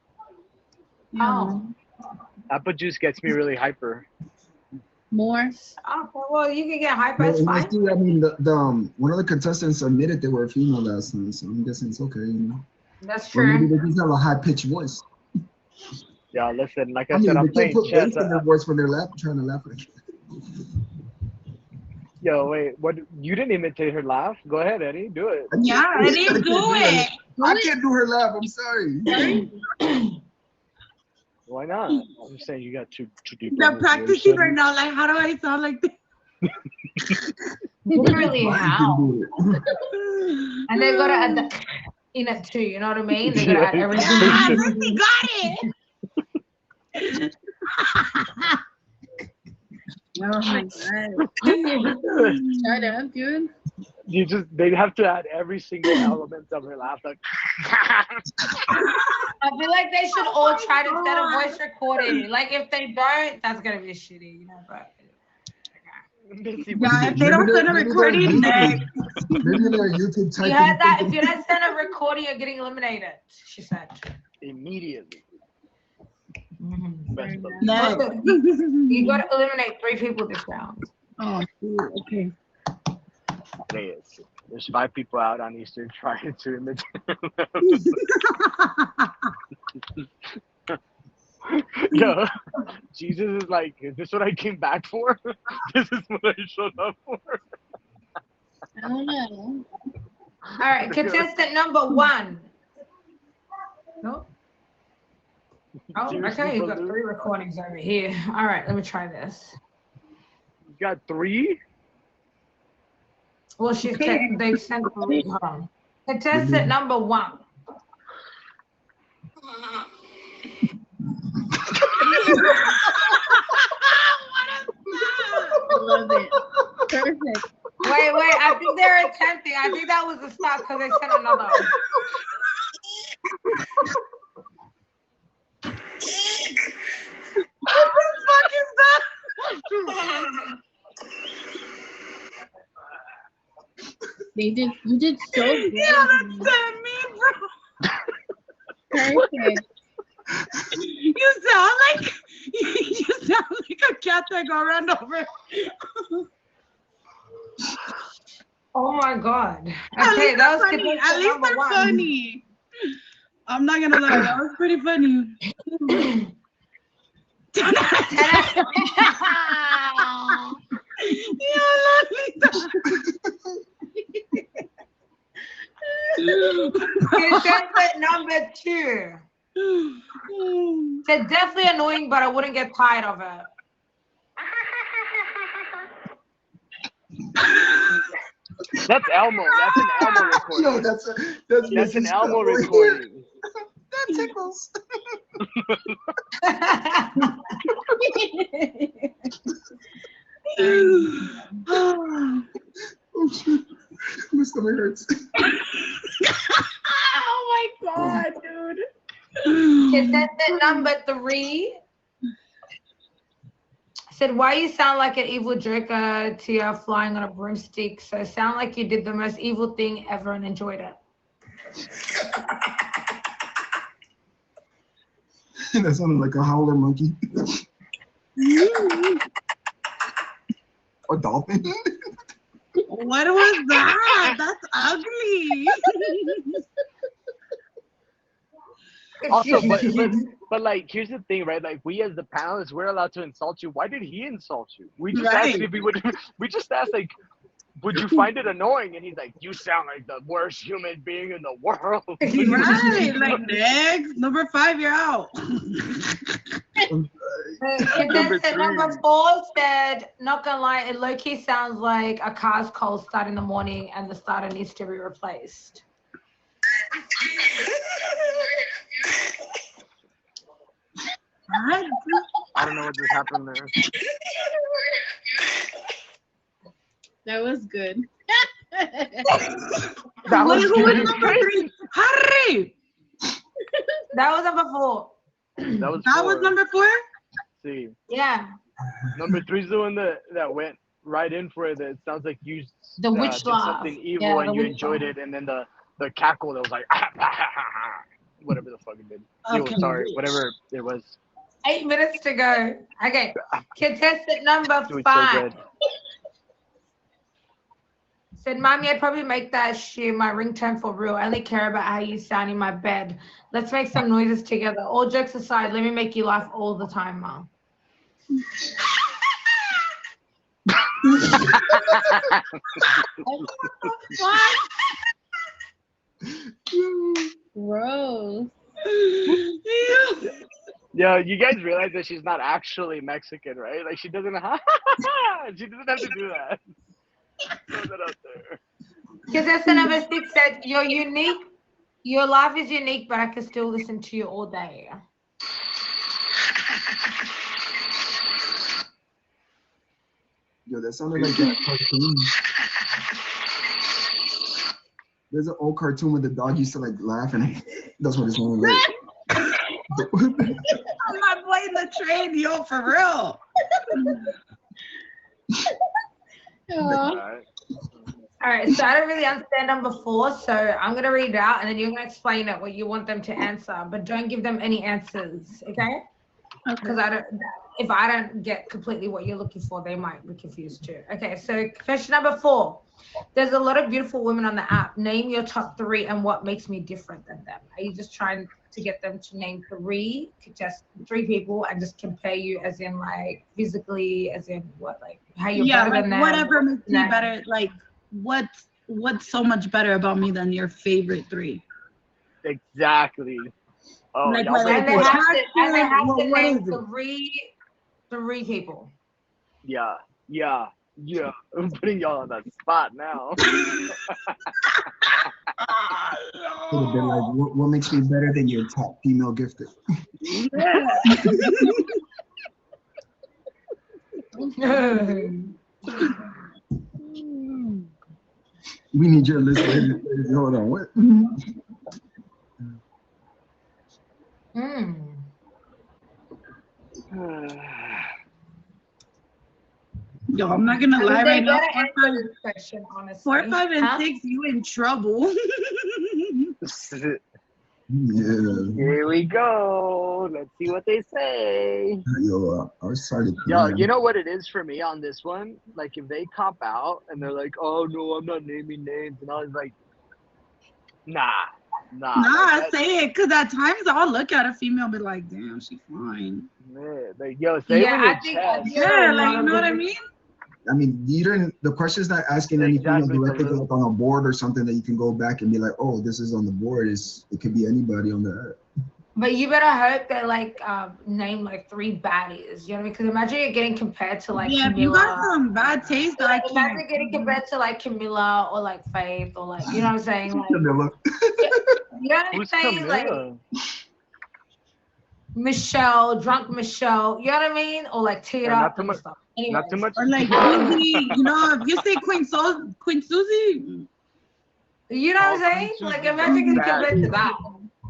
Oh. Apple juice gets me really hyper. More. Okay, well, you can get hyper. It's Well, fine. I mean, one of the contestants admitted they were a female last time, so I'm guessing it's okay, you know. That's Or maybe true. they just have a high-pitched voice. Yeah, listen, like I I mean, said, I'm they playing can't put chess. bass in their voice when they're trying to laugh. Yo, wait, what? You didn't imitate her laugh? Go ahead, Eddie, do it. Yeah, Eddie, do it. I can't do her laugh. I'm sorry. Why not? I'm just saying you got too deep. They're practicing right now. Like, how do I sound like this? Literally I how? can do it. And they gotta add the in it too, you know what I mean? They gotta add everything. Yeah, Missy got it. Oh my god. Shut up, dude. They have to add every single element of her laugh. Like, I feel like they should all try to set a voice recording. Like if they don't, that's gonna be shitty, you know. But Yeah, if they don't send a recording, next. Maybe their YouTube type. you heard that? If you don't send a recording, you're getting eliminated. She said. immediately. Next. You gotta eliminate 3 people this round. Oh, okay. There's 5 people out on Easter trying to imitate. Yo, Jesus is like, is this what I came back for? This is what I showed up for. I don't know. All right, contestant number 1. No. Oh, okay. You got 3 recordings over here. All right, let me try this. You got 3? Well, they sent 3. Hold on. Contestant number 1. Love it. Perfect. Wait, I think they're attempting. I think that was the stop because they sent another one. What the fuck is that? You did so good. Yeah, that's me, bro. Perfect. You sound like a cat that got run over. Oh my God. At Okay, least that was funny. At least number they're 1. funny. I'm not gonna lie, that was pretty funny. Lolita. Contestant number 2. They're definitely annoying, but I wouldn't get tired of it. That's Elmo. That's an Elmo recording. Yo, that's an Mrs. Elmo Cowboy. recording. That tickles. Oh shit. My stomach hurts. Oh my God, dude. Contestant number 3 said, why you sound like an evil joker to you flying on a broomstick? So sound like you did the most evil thing ever and enjoyed it. That sounded like a howler monkey. A dolphin. What was that? That's ugly. Also, but like, here's the thing, right? Like, we as the panelists, we're allowed to insult you. Why did he insult you? We just asked if he would. We just asked, like, would you find it annoying? And he's like, you sound like the worst human being in the world. Right, like next number 5, you're out. Contestant number 4 said, not gonna lie, it low-key sounds like a car's cold start in the morning and the starter needs to be replaced. What? I don't know what just happened there. That was good. That was Who was number 3? Hurry! That was number 4. That was That was number 4? See, Yeah. number 3's the one that went right in for it. That sounds like you The witch did laugh. something evil Yeah, and the you witch enjoyed laugh. it, and then the cackle that was like whatever the fuck it did. Okay. Sorry, whatever it was. 8 minutes to go. Okay. Contestant number Doing 5 so good. said, Mommy, I'd probably make that shit my ringtone for real. I only care about how you sound in my bed. Let's make some noises together. All jokes aside, let me make you laugh all the time, Mom. Gross. Yeah, you guys realize that she's not actually Mexican, right? Like, she doesn't have to do that. Throw that out there. Contestant number 6 said, you're unique. Your laugh is unique, but I can still listen to you all day. Yo, that sounded like that cartoon. There's an old cartoon where the dog used to like laugh, and that's what it sounded like. I'm not playing the train, yo, for real. Alright. All right, so I don't really understand number 4, so I'm going to read it out, and then you're going to explain it, what you want them to answer, but don't give them any answers, okay? Because if I don't get completely what you're looking for, they might be confused too. Okay, so question number 4. There's a lot of beautiful women on the app. Name your top 3 and what makes me different than them. Are you just trying to get them to name 3 people and just compare you as in like physically, as in what, like how you're better like than them? whatever makes you better, like what what's so much better about me than your favorite three? Exactly. Oh, Like y'all whether better And they put- have to, what name is it? three people. Yeah. I'm putting y'all on that spot now. It would have been like, what makes me better than your top female gifted? We need your list. Hold on, what? Yo, I'm not gonna lie They right now. better answer this question, honestly. 4, 5, and Huh? 6, you in trouble. Yeah. Here we go. Let's see what they say. Yo, I started Yo, crying. you know what it is for me on this one? Like, if they cop out and they're like, "Oh no, I'm not naming names," and I was like, "Nah." Like, Say it, cause at times I'll look at a female and be like, damn, she fine. man, like, yo, say Yeah, it I with think your chest. Yeah, like you know what I mean? I mean, you didn't. The question's not asking any female Exactly, directly Baloo. like on a board or something that you can go back and be like, oh, this is on the board. It could be anybody on the app. But you better hope they like name like 3 baddies. You know what I mean? Because imagine you're getting compared to like Yeah, if Camila. you got some bad taste, I Like, can't. imagine getting compared to like Camila or like Faith or like, you know what I'm saying? Like, Camilla. you know what I'm Who's saying? Like Camilla? Michelle, drunk Michelle. You know what I mean? Or like Tita not too and much- stuff. Not too much. Or like Susie, you know, if you say Queen Susie, You know what I'm saying? Like imagine getting compared to that.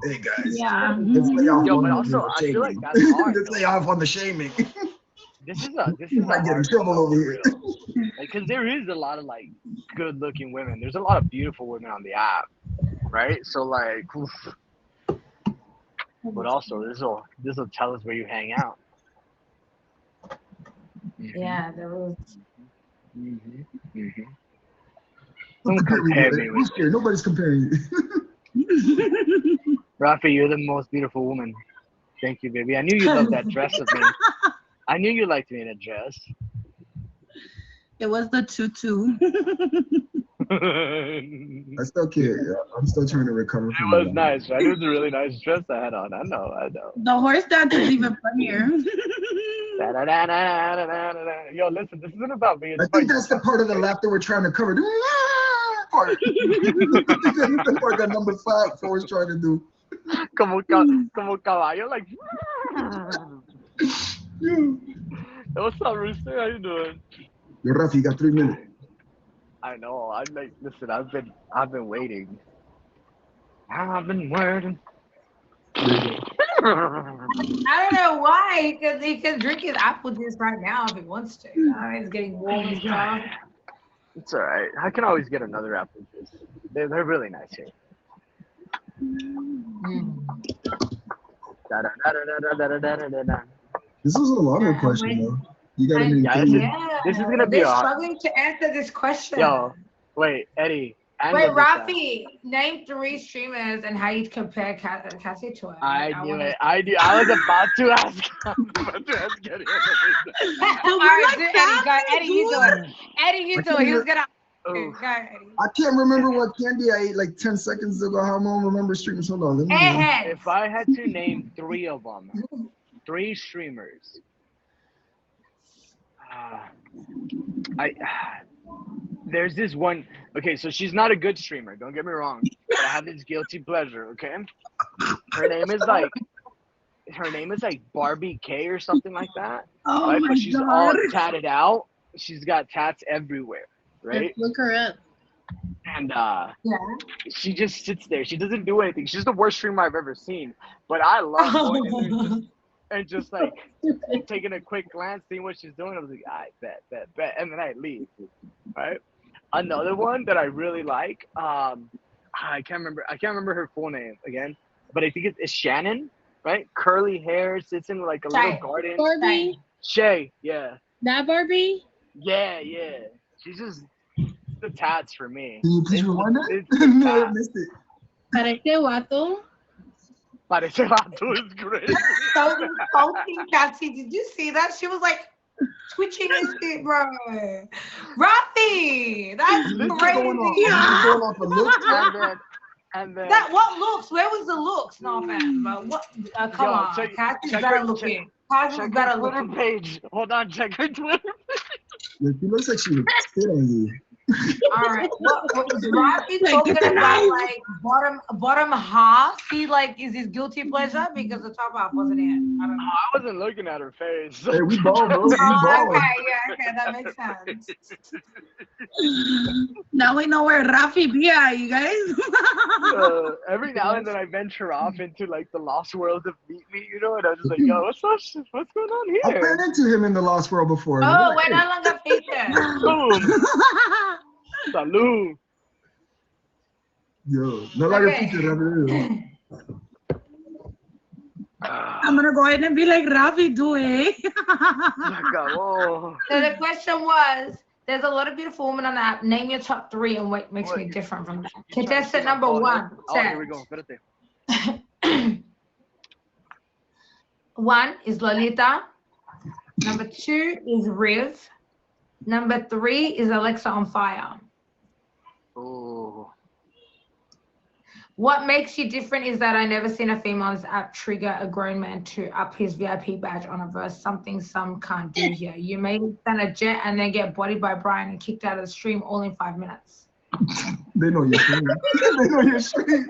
Hey guys. yeah. Let's lay off Yo, on but the also, I feel like shaming. that's hard, Let's lay though. off on the shaming. This is I get in hard trouble one, over here. Like, cause there is a lot of like good-looking women. There's a lot of beautiful women on the app, right? So like, oof. But also this will tell us where you hang out. Yeah, there was. Don't compare me Who's with scared? Nobody's comparing you. Rafi. You're the most beautiful woman. Thank you, baby. I knew you loved that dress of me. I knew you liked me in a dress. It was the tutu. I still can't. I'm still trying to recover from It was nice, right? It was a really nice dress I had on. I know. The horse dance is even funnier. Yo, listen, this isn't about me. It's I think that's the part of the laughter we're trying to cover. Part. The part that number 5 Forrest trying to do. como caballo, like. What's up, Rooster? How you doing? Yo, Rafi, you got 3 minutes. I know. I'm like, listen. I've been waiting. I've been waiting. I don't know why, because he can drink his apple juice right now if he wants to. It's getting warm and stuff. It's all right. I can always get another apple juice. They're really nice here. This was a longer question, though. You got any? This is gonna be They're a struggling to answer this question. Yo, wait, Eddie. Wait, Rafi, name 3 streamers and how you'd compare Cassiee to her. I knew it. I was about to ask. Eddie. All right, do Eddie. Go, Eddie, you do it. Eddie, you do it. He was gonna. Go, Eddie. I can't remember what candy I ate like 10 seconds ago. How long remember streamers? Hold on. Let me know. If I had to name 3 of them, 3 streamers. There's this one. Okay, so she's not a good streamer. Don't get me wrong. But I have this guilty pleasure. Okay, her name is like Barbie K or something like that. Oh right? my But she's God. all tatted out. She's got tats everywhere. Right? Look her up. And she just sits there. She doesn't do anything. She's the worst streamer I've ever seen. But I love going in there and just like taking a quick glance, seeing what she's doing. I was like, I bet, and then I leave. Right? Another one that I really like, I can't remember her full name again, but I think it's Shannon, right? Curly hair, sits in like a little garden. Barbie? Shay, yeah. That Barbie? Yeah. She's just the tats for me. Can you please rewind that? No, I missed it. Parece vato. Parece vato is great. So insulting, Cassiee. Did you see that? She was like, twitching his feet, bro. Rafi, that's This is crazy. going on. This is going off a look. And then That what looks? Where was the looks? No offense, but what? Come Yo, on, check- Cassie's check better her- looking. Cassie's check better her Twitter looking. page. Hold on, check her Twitter. She looks like she would spit on you. All right, what was Rafi talking about? Like bottom half. He like is his guilty pleasure because the top half wasn't it. I don't know. I wasn't looking at her face. Hey, we ball, bro. We Oh, ball. okay, yeah, okay, that makes sense. Now we know where Rafi be at, you guys. Every now and then I venture off into like the lost world of Meet Me, you know, and I'm just like, yo, what's going on I here? ran into him in the Lost World before. Oh, we're no longer featured. Boom. Salud. Yo, no longer Okay. featured ever is. I'm gonna go ahead and be like Rafi, do it. Acabó. So the question was, there's a lot of beautiful women on the app. Name your top 3 and what makes me different from that. Contestant number 1 Oh, said, here we go. Espérate. 1 is Lolita. Number 2 is Riv. Number 3 is Alexa on Fire. Oh. What makes you different is that I never seen a female on this app trigger a grown man to up his VIP badge on a verse, something some can't do here. You made it send a jet and then get bodied by Brian and kicked out of the stream all in 5 minutes. They know your stream. They know your stream.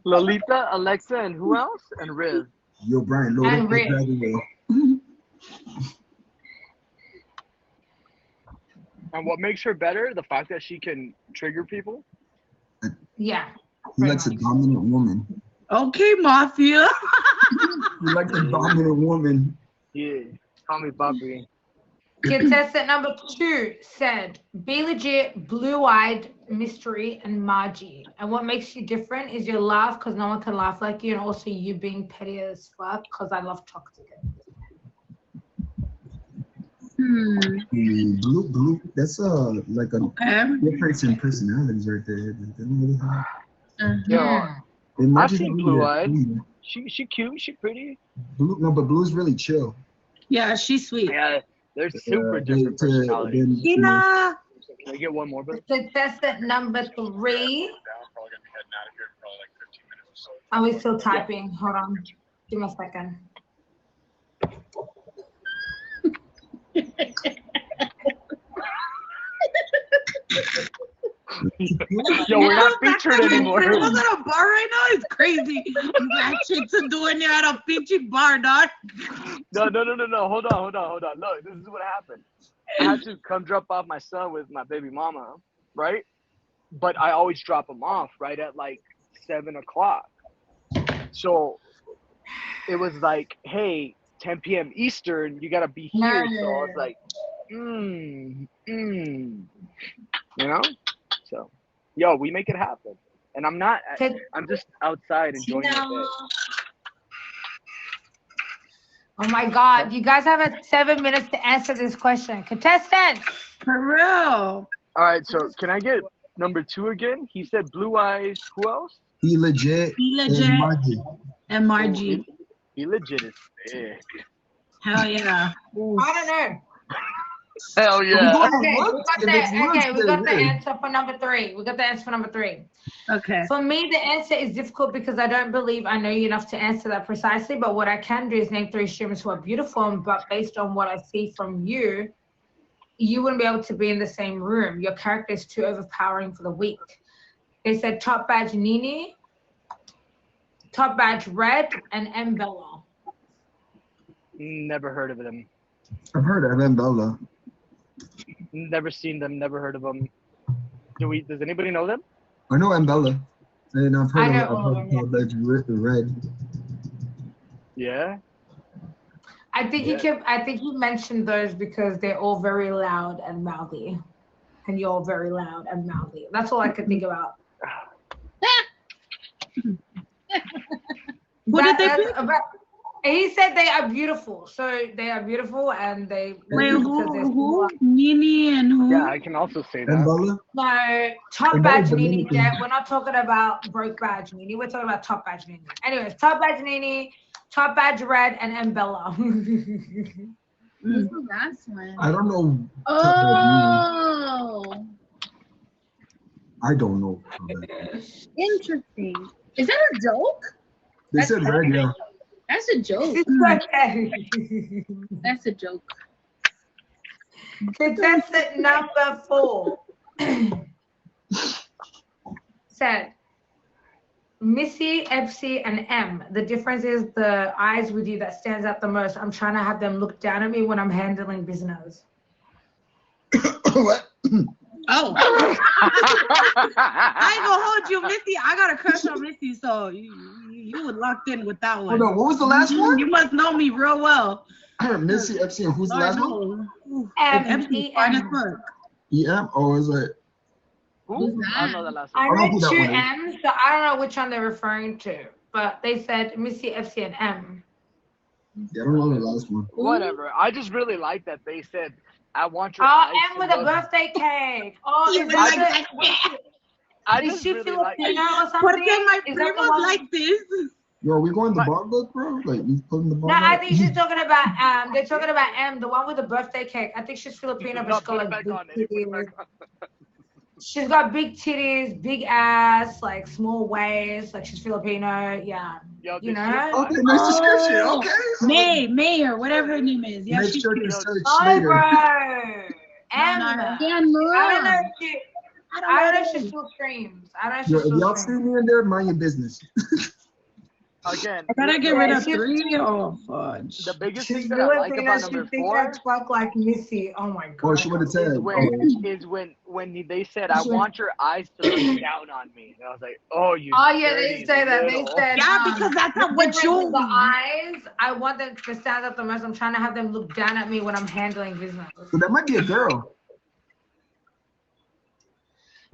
Lolita, Alexa, and who else? And Riz. Yo, Brian, load And up Rick. the And what makes her better? The fact that she can trigger people. Yeah. He likes a dominant woman. Okay, Mafia. He likes a dominant woman. Yeah. Call me Bobby. Contestant number 2 said, be legit, blue-eyed, mystery, and Margie. And what makes you different is your laugh because no one can laugh like you, and also you being petty as fuck because I love toxic. Blue. That's like a Okay. difference in personalities right there. They don't really have. Yo, They might I've just seen be Blue-Eyed. blue. she cute. She pretty. Blue, no, but Blue's really chill. Yeah, she's sweet. Yeah, they're super different They- personalities. then, you know, Tina. Can I get one more, but Contestant number 3. Are we still typing? Hold on. Give me a second. yo, we're not featured anymore. It was at a bar right now. It's crazy. That shit's doing you at a peachy bar, dog. No. Hold on. Look, this is what happened. I had to come drop off my son with my baby mama, right? But I always drop him off right at like 7 o'clock. So it was like, hey, 10 p.m. Eastern, you gotta be here. So I was like, you know? So, yo, we make it happen. And I'm not, I'm just outside enjoying my day. Oh my God, you guys have 7 minutes to answer this question. Contestants. For real. All right, so can I get number 2 again? He said blue eyes. Who else? he legit. He legit. And Margie. And Margie. He legit is sick. Hell yeah. I don't know. Hell yeah. Okay, we got the answer for number 3. We got the answer for number 3. Okay. For me, the answer is difficult because I don't believe I know you enough to answer that precisely. But what I can do is name 3 streamers who are beautiful. But based on what I see from you, you wouldn't be able to be in the same room. Your character is too overpowering for the weak. They said Top Badge Nini, Top Badge Red, and M Bella. Never heard of them. I've heard of Bella. Never seen them. Never heard of them. Does anybody know them? I know Bella. And I've I heard know of all of them, Red. Yeah. I think you mentioned those because they're all very loud and mouthy, and you're all very loud and mouthy. That's all I could think about. Who did they pick? He said they are beautiful. So they are beautiful and they Wait, because they're who? Nini and who? Yeah, I can also say that. And Bella? No, top And badge that was Nini. Dominican. Yeah, we're not talking about broke badge Nini. We're talking about top badge Nini. Anyways, top badge Nini, top badge Red, and Bella. Who's the last one? I don't know. Oh, I don't know. interesting. Is that a joke? They said red, yeah. That's a joke. It's okay. That's a joke. Contestant number 4 said Missy, FC, and M. The difference is the eyes with you that stands out the most. I'm trying to have them look down at me when I'm handling business. What? Oh. I ain't gonna hold you, Missy. I got a crush on Missy, so you were locked in with that one. Hold on, what was the last one? You must know me real well. Missy, FC, and who's the last one? MC, fine as fuck. EM? Oh, is it? Who's I that? know the last I one. know know who that 2 one is. M's, so I don't know which one they're referring to. But they said Missy, FC, and M. Yeah, I don't know the last one. Whatever. I just really like that they said, I want your Oh, eyes M to with a look. birthday cake. Oh, You is that like the, I is just she really like Filipino or something? Porque my Is that the primos one? like this. Yo, are we going to bar book, bro? Like, we putting the bar No, I up? think she's talking about they're talking about M, the one with the birthday cake. I think she's Filipino, but she's Put got it like back big on it. Put it titties. back on. She's got big titties, big ass, like small waist, like she's Filipino. Yeah. Yo, You this know? shit- Okay, nice description. Oh. Okay. May or whatever her name is. Yeah, Make she's sure to cute. search Oh, later. bro. No, M. no, I Yeah, don't know no. if she, I don't know if she still streams. I don't know if she Yo, if still y'all see streams. me in there, mind your business. Again, I gotta get rid Yeah, of she's- 3. Oh, fudge. the biggest She's thing that I like Filipino. about She number thinks 4 I fuck like Missy. Oh my god. Oh, she would have said. is when they said, I want your eyes to look down on me. And I was like, oh, you Oh yeah, dirty they say that. They little- said Yeah, because that's the not what difference you with the eyes. I want them to stand up the most. I'm trying to have them look down at me when I'm handling business. So that might be a girl.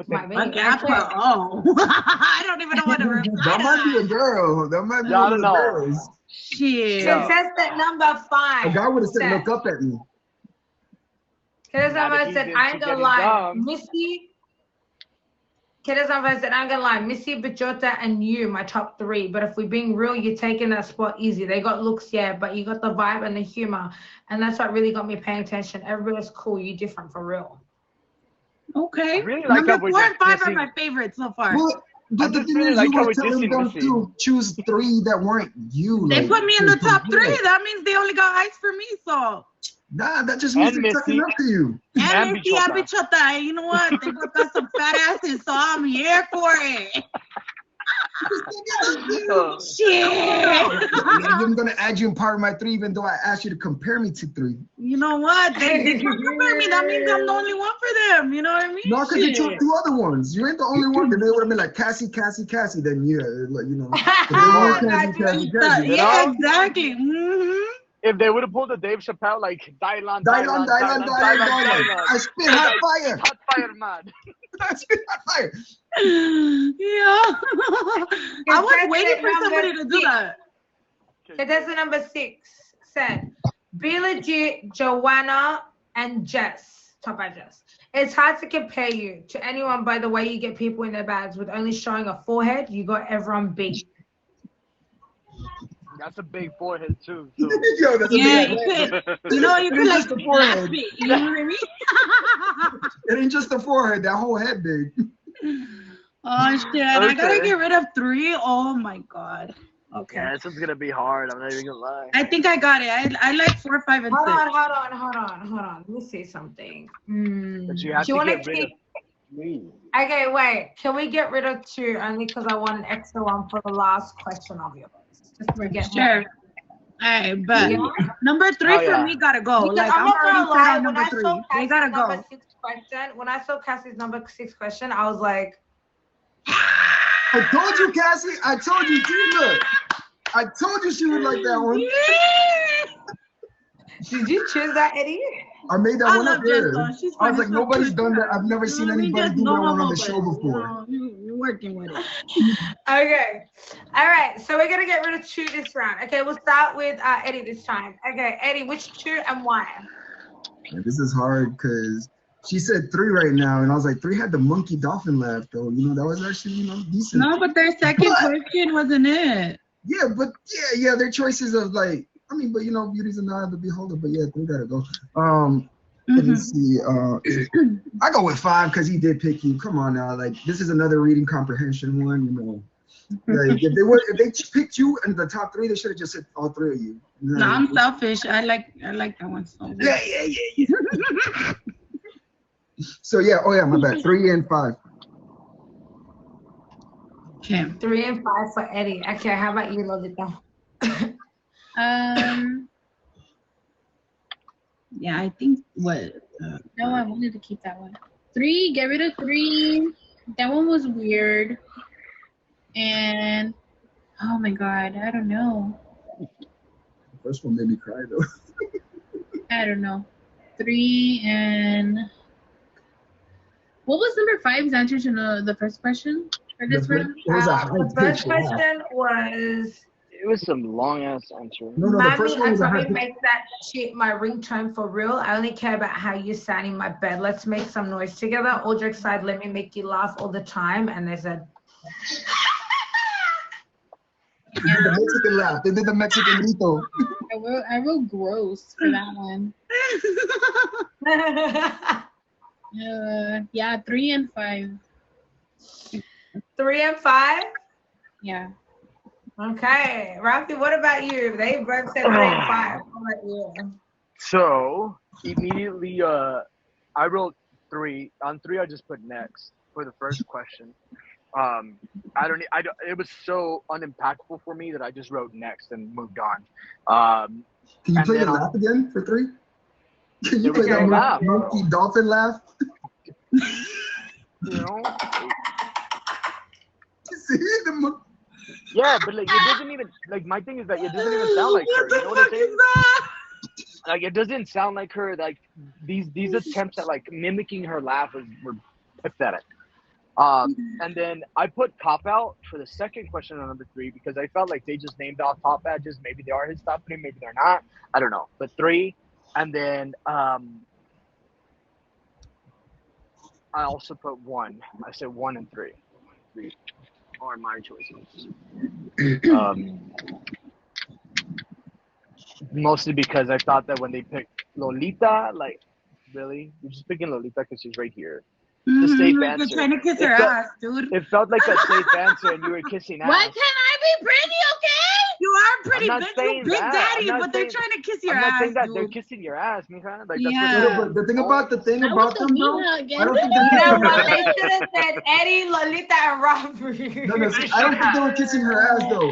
Might be. Fuck yeah, Actually, I don't even know what to reply That to might be a that. girl. That might be Yeah, I one of the don't know. girls. Shit. Yeah. contestant number A 5. guy would have said, said- look up at me. Contestant Now that number he's said, into I ain't gonna getting lie, dumb. Missy. Contestant number said, I ain't gonna lie, Missy, Bajota, and you, my top 3. But if we're being real, you're taking that spot easy. They got looks, yeah, but you got the vibe and the humor, and that's what really got me paying attention. Everybody's cool. You different for real. Okay. I really like Number how 4 we're and 5 are dissing- my favorites so far. Well, but the just thing really is, like you how were we're telling dissing them Missy. to choose 3 that weren't you. They like, put me in the to top 3. compare. That means they only got eyes for me, so. Nah, that just means And they're sucking Missy. up to you. And Missy, Bichota. Bichota, you know what? They both got some fat asses, so I'm here for it. Oh. Shit. I'm gonna add you in part of my 3, even though I asked you to compare me to 3. You know what? They can't compare me. That means I'm the only one for them. You know what I mean? No, because you Shit. chose 2 other ones. You ain't the only one. Then they would have been like Cassiee. Then yeah, like, you know. If they Oh, weren't Cassiee. You Yeah, know? exactly. Mm-hmm. If they would have pulled a Dave Chappelle, like, Dylan. Dylan. I spit hot fire. Hot fire, man. I spit hot fire. Yeah. I was waiting for Contestant somebody number to do 6. that. Contestant number 6 said, Be Legit, Joanna, and Jess. Top by Jess. It's hard to compare you to anyone by the way you get people in their bags with only showing a forehead. You got everyone beat. That's a big forehead, too. So. Yo, that's a Yeah, big you could. You know, you could It's like just the forehead. slap it. You know what I mean? It ain't just the forehead, that whole head big. Oh shit! I gotta Okay. get rid of 3. Oh my god. Okay. Yeah, this is gonna be hard. I'm not even gonna lie. I think I got it. I like 4, 5, and 6. Hold on. Let me say something. But you have Do you to want get to rid of keep? me. Okay, wait. Can we get rid of 2 only because I want an extra one for the last question of yours? Just to get Sure. Alright, but Yeah. number 3 Oh, for yeah. me gotta go. Because Like I'm I'm not gonna already set lie, on when number I 3. saw They Cassie's gotta number go. 6 question, when I saw Cassie's number 6 question, I was like, I told you, Cassiee. I told you, Tina. I told you she would like that one. did you choose that, Eddie? I made that I one love up Jess there. though. She's I fun. was like, She's so nobody's cute. done that. I've never You know seen what I mean? anybody Just do that no one on homo, the show but, before. You working with it. Okay. All right. So we're gonna get rid of 2 this round. Okay, we'll start with Eddie this time. Okay, Eddie, which 2 and why? Yeah, this is hard because she said 3 right now, and I was like, 3 had the monkey dolphin laugh though. You know, that was actually, you know, decent. No, but their second question wasn't it. Yeah, but yeah, their choices of like, I mean, but you know, beauty's an eye of the beholder. But yeah, 3 gotta go. Let me see. I go with 5 because he did pick you. Come on now, like this is another reading comprehension one. You know, like if they picked you in the top 3, they should have just said all 3 of you. No, I'm selfish. I like that one so much. Yeah. So yeah, my bad. 3 and 5. Okay. 3 and 5 for Eddie. Okay, how about you, Lolita? Yeah, I think what. No, I wanted to keep that one. 3, get rid of 3. That one was weird. And oh my god, I don't know. The first one made me cry though. I don't know. 3 and what was number 5's answer to the first question for this round? The first question was. It was some long ass answer. No, the first Mommy, one I was a probably high pitch. make that shit my ringtone for real. I only care about how you sound in my bed. Let's make some noise together. All jokes aside, let me make you laugh all the time. And there's a. They did the Mexican laugh. They did the Mexican grito. I wrote gross for that one. Yeah, 3 and 5. 3 and 5? Yeah. Okay. Rafi, what about you? They both said 3 and 5. What about you? So immediately, I wrote 3. On 3, I just put next for the first question. It was so unimpactful for me that I just wrote next and moved on. Can you play the laugh again for 3? Can you play that monkey dolphin laugh? You know? See the monkey. Yeah, but like it doesn't even like my thing is that it doesn't even sound like her. You know what I'm saying? Like it doesn't sound like her. Like these attempts at like mimicking her laugh were pathetic. And then I put Cop Out for the second question on number 3 because I felt like they just named off top badges. Maybe they are his top 3, maybe they're not. I don't know. But 3, and then I also put 1. I said 1 and 3. 3 are my choices. Mostly because I thought that when they picked Lolita, like, really? You're just picking Lolita because she's right here. The safe answer. You're trying to kiss her ass, dude. It felt like a safe answer, and you were kissing ass. Why can't I be pretty, okay? You are pretty, I'm not bitch. You big that. daddy, I'm not but they're saying- trying to kiss your I'm not ass, saying that dude. they're kissing your ass, mija. Like, Yeah. that's But the thing about them, though, I don't think You know what? They should have said Eddie, Lolita, and Rafi. No, see, I don't think they were kissing her ass though.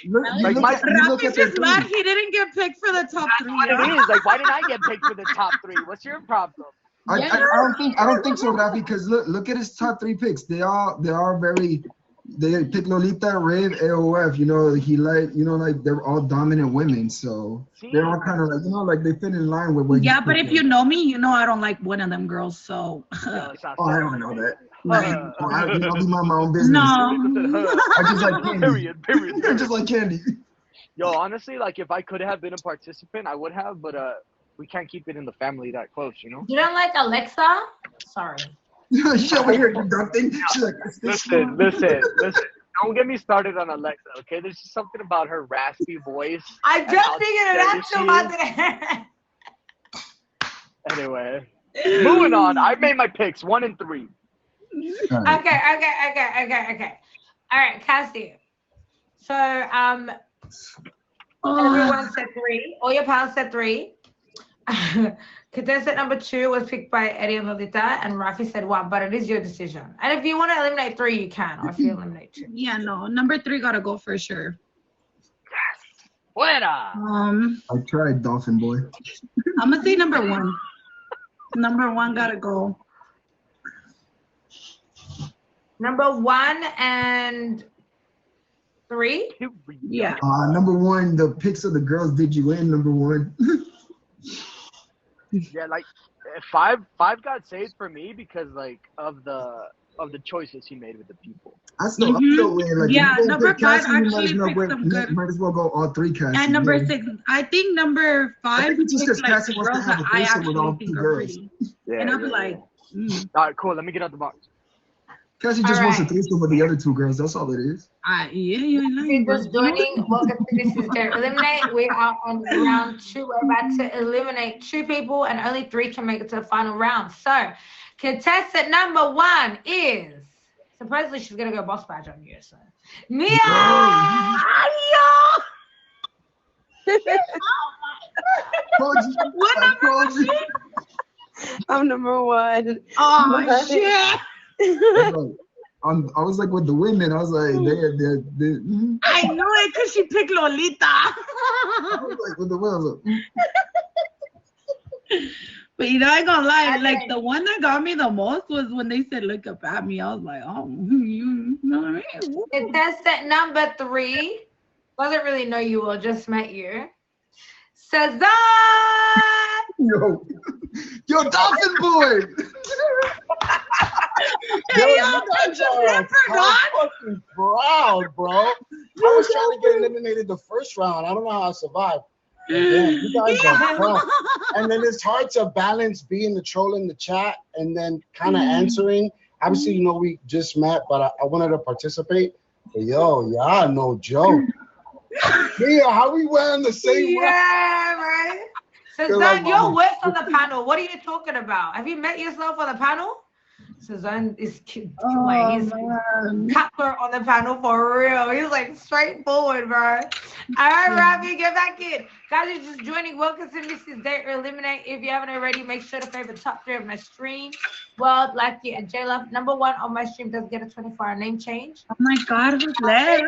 Look Rafi's at their just mad 3. he didn't get picked for the top 3. what it is. Like, why did I get picked for the top 3? What's your problem? I don't think so, Rafi, because look at his top 3 picks. They are very. They pick Lolita, Rave, AOF. You know, he like they're all dominant women, so they're all kind of like like they fit in line with what. Yeah, but if you know me, you know I don't like one of them girls. So. No, it's not Oh, I fair. don't know that. I do my own business. No. I just like candy. Period. I just like candy. Yo, honestly, like if I could have been a participant, I would have, but we can't keep it in the family that close, you know. You don't like Alexa? Sorry. She's over here conducting. She's like, Listen. Don't get me started on Alexa, okay? There's just something about her raspy voice. I and just how figured it out, steady so she is. Anyway, moving on. I made my picks 1 and 3. Okay. All right, Cassiee. So, everyone said 3. All your pals said 3. Contestant number 2 was picked by Eddie and Lolita, and Rafi said 1, but it is your decision. And if you want to eliminate 3, you can, or if you eliminate 2. Yeah, no. Number 3 gotta go for sure. Yes. Fuera. I tried Dolphin Boy. I'm gonna say number 1. Number 1 gotta go. Number 1 and 3? Yeah. Number 1, the pics of the girls did you in, number 1. Yeah, like 5 got saved for me because like of the of the choices he made with the people. I still win. Like, Yeah, if you number pick 5 Cassiee, you might actually as well picked some good. might as well go all 3 Cassiee. And number yeah. 6, I think number 5 I think it's just because picked, like, Cassiee wants to girls have that a I threesome with actually all think 2 are girls. pretty. Yeah. And I'll be like, all right, cool. Let me get out the box. Cassiee just wants a threesome with the other 2 girls. That's all it is. you ain't If lying, you're bro. just joining, welcome to This Is Dare Eliminate. We are on round 2. We're about to eliminate 2 people, and only 3 can make it to the final round. So, contestant number 1 is supposedly she's gonna go boss badge on you. So, Mia. What number was she? I'm number 1. Oh shit! I was like with the women. I was like, they I knew it because she picked Lolita. I was like with the women. But I ain't gonna lie, like the one that got me the most was when they said look up at me. I was like, oh, you know what I mean? Contestant number 3 doesn't really know you or just met you. Cezanne! Yo, Dolphin Boy! Hey, yo, don't you forgot? Fucking proud, bro. I was trying to get eliminated the first round. I don't know how I survived. Damn, you guys are tough. And then it's hard to balance being the troll in the chat and then kind of answering. Obviously, we just met, but I wanted to participate. But yo, y'all no joke. Yeah, how we wearing the same round? Right? Cezanne, you're with on the panel. What are you talking about? Have you met yourself on the panel? Cezanne is cute. Like he's cutthroat on the panel for real. He's like straightforward, bro. All right, Rafi, get back in. Guys, you're just joining. Welcome to Mrs. Date or Eliminate. If you haven't already, make sure to favorite top 3 of my stream. World, Lucky, and J-Love. Number 1 on my stream does get a 24-hour name change. Oh my God, who's left?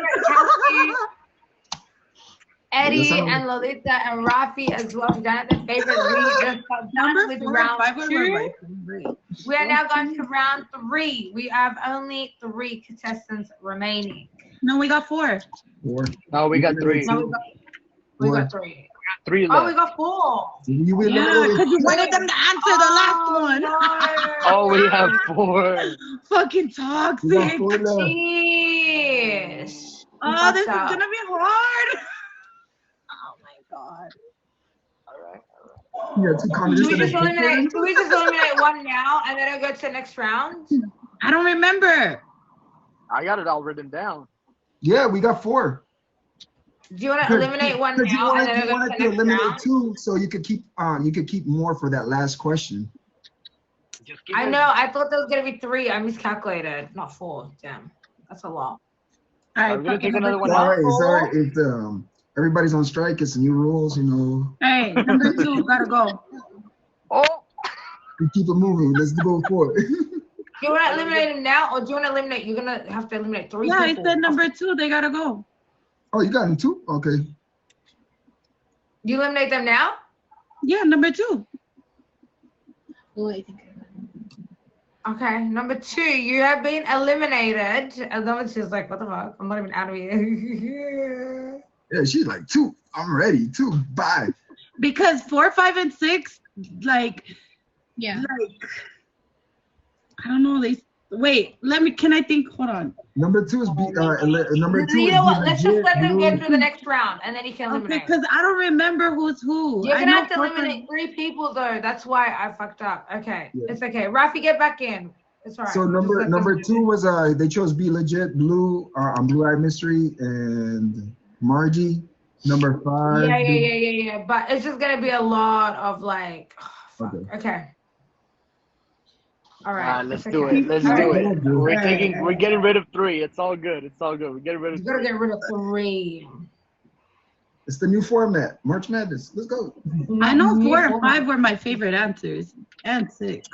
Eddie and Lolita and Rafi as well. Jonathan favorite. We just got done with round 2. We are now going to round 3. We have only 3 contestants remaining. No, we got 4. 4. No, we got 3. No, we got 3. 3 left. Oh, we got 4. Yeah, because you wanted them to answer the last one. No. Oh, we have 4. Fucking toxic. Jeez. Oh, this is gonna be hard. Oh my God. Yeah, 2 comments. Do we just eliminate 1 now and then I'll go to the next round? I don't remember. I got it all written down. Yeah, we got 4. Do you want to eliminate 1 now and then I'll go to the next round? 2 so you could keep more for that last question. I know. I thought there was gonna be 3. I miscalculated. Not 4. Damn, that's a lot. All right, we're gonna take another one. Sorry. If everybody's on strike, it's new rules, Hey, number 2, gotta go. Oh. We keep it moving. Let's go for it. You want to eliminate him now, or do you want to eliminate? You're gonna have to eliminate 3 Yeah, people. I said number 2. They gotta go. Oh, you got him too? Okay. You eliminate them now? Yeah, number 2. Oh, I think Okay, number 2, you have been eliminated. And number 2 is like, what the fuck? I'm not even out of here. Yeah, she's like 2. I'm ready. 2. Bye. Because 4, 5, and 6, like, yeah. I don't know. Can I think? Hold on. Number 2 is number 2. You know what? Let's just let them get through the next round, and then you can eliminate. Because I don't remember who's who. You're gonna have to eliminate 3 people though. That's why I fucked up. Okay, It's okay. Rafi, get back in. It's alright. So number 2 was they chose Be Legit, Blue, Blue Eye Mystery, and Margie. Number 5. Yeah. But it's just gonna be a lot of like. Oh, fuck. Okay. All right. Let's do it. We're getting rid of 3. It's all good. We're getting rid of 3. You gotta get rid of 3. It's the new format. March Madness. Let's go. I know 4 and 5 were my favorite answers, and 6.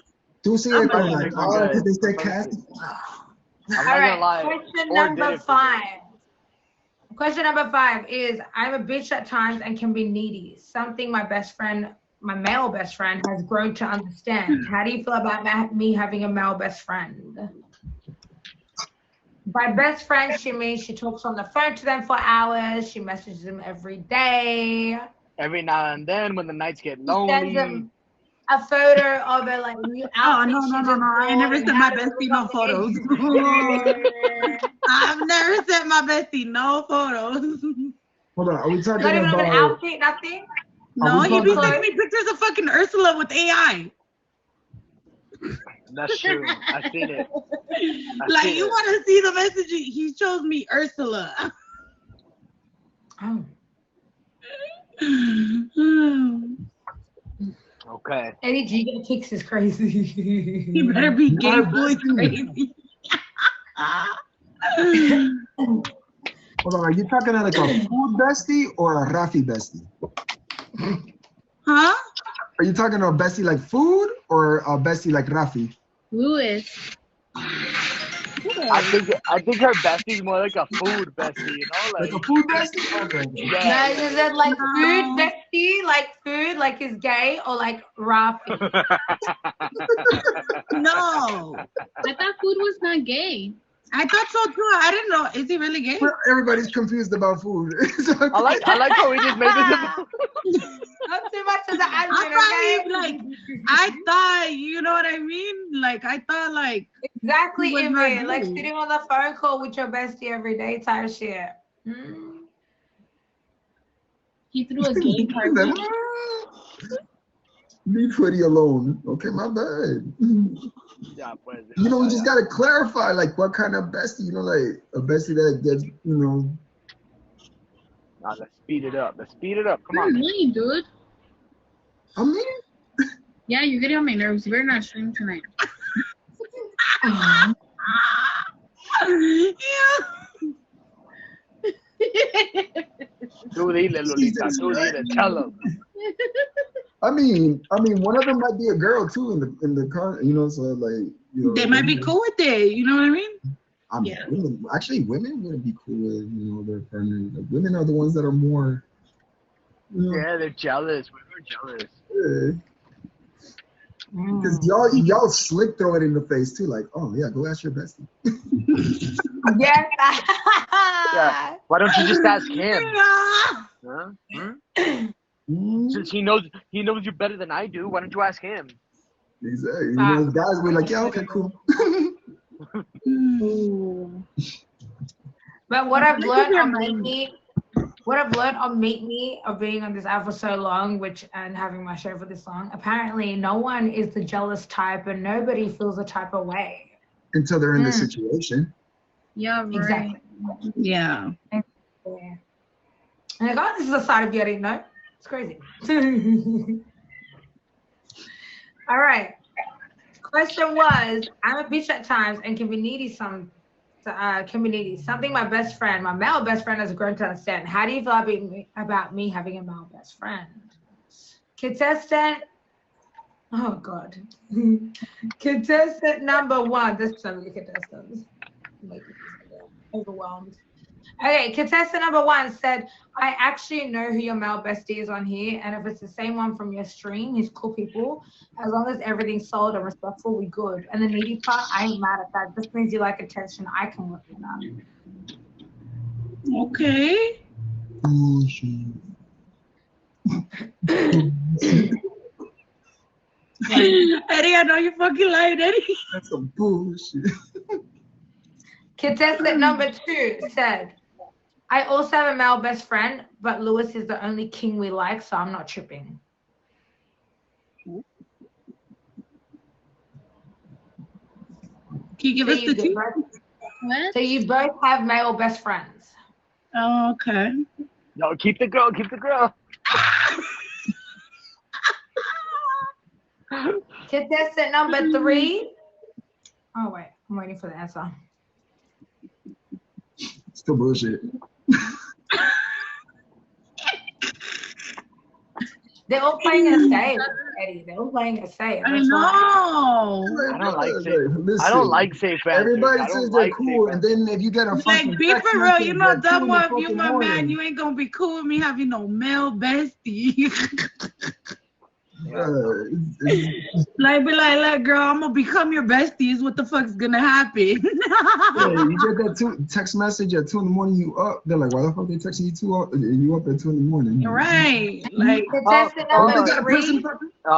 Tú sigue con la because they said Cassiee. All right. Question number 5 is: I'm a bitch at times and can be needy. Something my male best friend has grown to understand. How do you feel about me having a male best friend? By best friend, she means she talks on the phone to them for hours. She messages them every day. Every now and then when the nights get lonely. a photo of a like new outfit. Oh, no. I ain't never sent my bestie no photos. I've never sent my bestie no photos. Hold on, are we talking Not even of an about? outfit, nothing. No, he be talking- sending me pictures of fucking Ursula with AI. That's true. I've seen it. Like, you want to see the message? He shows me Ursula. Oh. Okay. Eddie G gonna fix is crazy. He better be gay boy crazy. Hold on, are you talking like a food bestie or a Rafi bestie? Huh? Are you talking about bestie like food or a bestie like Rafi? Louis. I think her bestie's more like a food bestie, you know, Like a food bestie? Okay. No, is it like food bestie, like food, like is gay, or like Rafi? No. I thought food was not gay. I thought so too. I didn't know. Is he really gay? Well, everybody's confused about food. I like how we just made this about. Not too much of the admin, I thought, you know what I mean? Like, I thought, like. Exactly, He was Ivy. not Like gay. sitting on the phone call with your bestie every day type shit. He threw a gay party. Leave Hoodie alone. Okay, my bad. Yeah, pues, You know, we just gotta clarify, like, what kind of bestie, you know, like a bestie that gets, you know. Nah, let's speed it up. Come You're on. annoying, dude. I mean, Yeah, you're getting on my nerves. We're not streaming tonight. Tú dile, Lolita. Tú dile. Tell him. I mean, one of them might be a girl too in the car, you know. So like, you know, They might be cool with it. You know what I mean? I mean, women wouldn't be cool with, you know, their partner. Like, women are the ones that are more. You know, Yeah, they're jealous. We're jealous. because y'all slick throw it in the face too. Like, oh yeah, go ask your bestie. Yes. Yeah. Why don't you just ask him? Huh? Since he knows you better than I do, why don't you ask him? Exactly. You know, the guys were like, yeah, okay, cool. But what I've learned on Meet Me, of being on this app for so long, and having my show for this long, apparently no one is the jealous type and nobody feels the type of way. Until they're in the situation. Yeah, right. Exactly. Yeah. And I got this is a side of you I didn't know. It's crazy. All right. Question was, I'm a bitch at times and can be needy something my best friend, my male best friend, has grown to understand. How do you feel about me having a male best friend? Contestant, oh God. Contestant number 1. There's so many contestants. Overwhelmed. Okay, contestant number 1 said, I actually know who your male bestie is on here, and if it's the same one from your stream, he's cool people. As long as everything's solid and respectful, we good. And the needy part, I ain't mad at that. This means you like attention. I can work with that. Okay. Eddie, I know you're fucking lying, Eddie. That's some bullshit. Contestant number 2 said, I also have a male best friend, but Lewis is the only king we like, so I'm not tripping. Can you give us the two? What? So you both have male best friends. Oh, okay. No, keep the girl. Contestant number 3. Oh, wait. I'm waiting for the answer. Still bullshit. They're all playing it safe, Eddie. They're all playing it safe. I know. I don't like safe. I don't like safe answers. Everybody says they're cool, and then if you get a fucking Like, be text for real. message You know, at 2 dumb in the one. You fucking my man. morning. You ain't gonna be cool with me having no male bestie. Like, be like, girl, I'm gonna become your besties. What the fuck's gonna happen? Yeah, you get that text message at 2 in the morning. You up? They're like, why the fuck they texting you you up at 2 in the morning? Right. Like, Contestant number 3.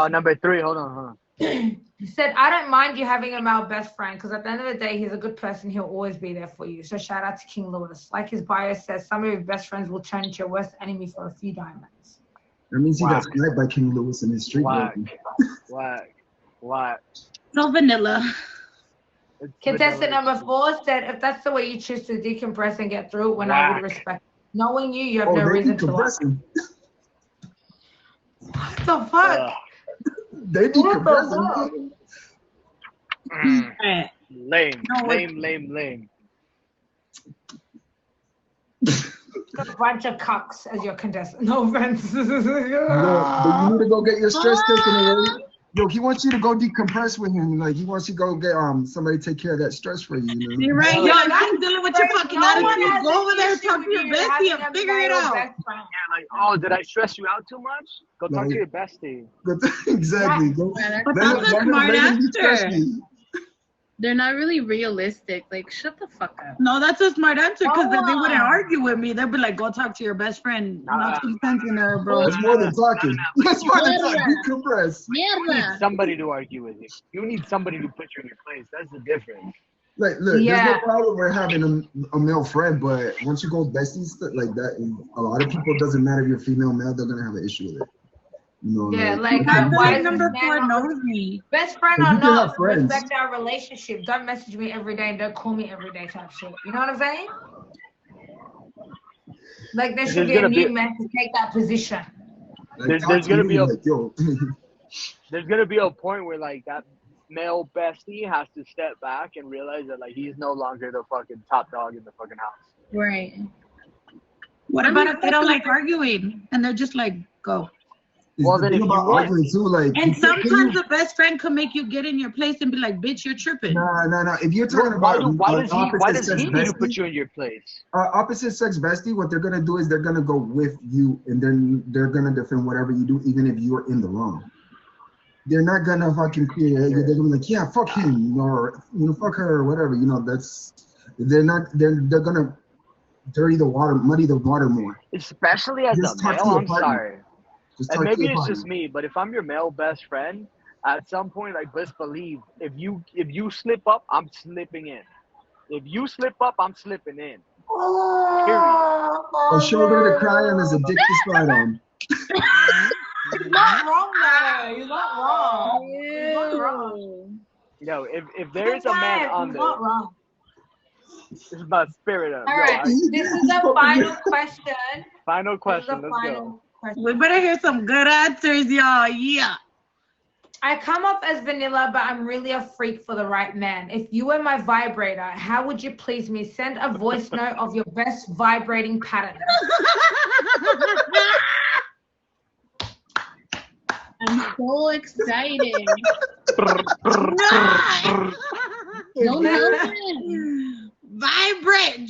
Number 3. Hold on. He said, I don't mind you having a male best friend because at the end of the day, he's a good person. He'll always be there for you. So shout out to King Lewis. Like his bio says, some of your best friends will turn into your worst enemy for a few diamonds. That means he got sniped by King Lewis in his street. Whack. So vanilla. Contestant number 4 said, if that's the way you choose to decompress and get through it, when I would respect it. Knowing you have no reason to lie. What the fuck? They decompressing. Lame. A bunch of cucks as your contestant. No offense. But you need to go get your stress taken away. Yo, he wants you to go decompress with him. Like, he wants you to go get somebody take care of that stress for you. You know? You're right. Yo, I'm dealing with your fucking attitude. Go over there, talk to your bestie, and figure it out. Yeah, like, did I stress you out too much? Go talk to your bestie. Exactly. But that's a smart answer. They're not really realistic. Like, shut the fuck up. No, that's a smart answer because then they wouldn't argue with me. They'd be like, go talk to your best friend. Not too sense in there, bro. That's more than talking. That's more than talking. Decompress. You need somebody to argue with you. You need somebody to put you in your place. That's the difference. Like, look, there's no problem with having a male friend, but once you go besties like that, a lot of people, doesn't matter if you're female or male, they're going to have an issue with it. You know, why number 4 knows me. Best friend or not, respect our relationship. Don't message me every day and don't call me every day type shit. You know what I'm saying? Like there should be a new man to take that position. There's gonna be there's gonna be a point where like that male bestie has to step back and realize that like he's no longer the fucking top dog in the fucking house. Right. What about if they don't like arguing and they're just like, go? Well, then if you arguing too, like, and sometimes the best friend can make you get in your place and be like, bitch, you're tripping. No. If you're talking about why does he need to put you in your place? Opposite sex bestie, what they're gonna do is they're gonna go with you and then they're gonna defend whatever you do, even if you're in the wrong. They're not gonna fucking clear. They're gonna be like, yeah, fuck him, or fuck her, or whatever. They're gonna dirty the water, muddy the water more. Especially as a male, I'm sorry. And maybe it's just me, but if I'm your male best friend, at some point, like, let's believe, if you slip up, I'm slipping in. If you slip up, I'm slipping in. Period. A shoulder to cry on is a dick to slide on. You're not wrong there. You're not wrong. You're not wrong. If there's a man on there, not wrong. It's about spirit of. All right, this is the final question. Final question. Let's go. We better hear some good answers, y'all. Yeah. I come off as vanilla, but I'm really a freak for the right man. If you were my vibrator, how would you please me? Send a voice note of your best vibrating pattern. I'm so excited. No, vibrate.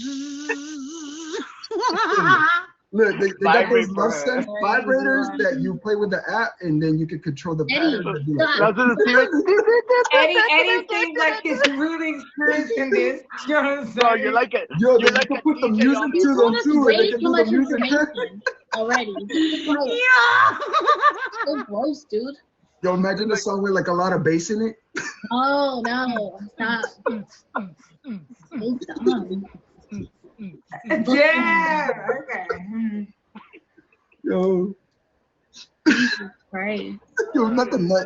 Look, they got those love sense vibrators that you play with the app, and then you can control the pattern. Eddie seems like he's really experienced in this. You know what I'm saying? Bro, you're like a. Yo, they can put the music to them too. They can do the music already. Yeah. So gross, dude. Yo, imagine a song with like a lot of bass in it. Oh no! Stop. Stop. Yeah. Okay. Yo. Jesus Christ. Yo, nothing like.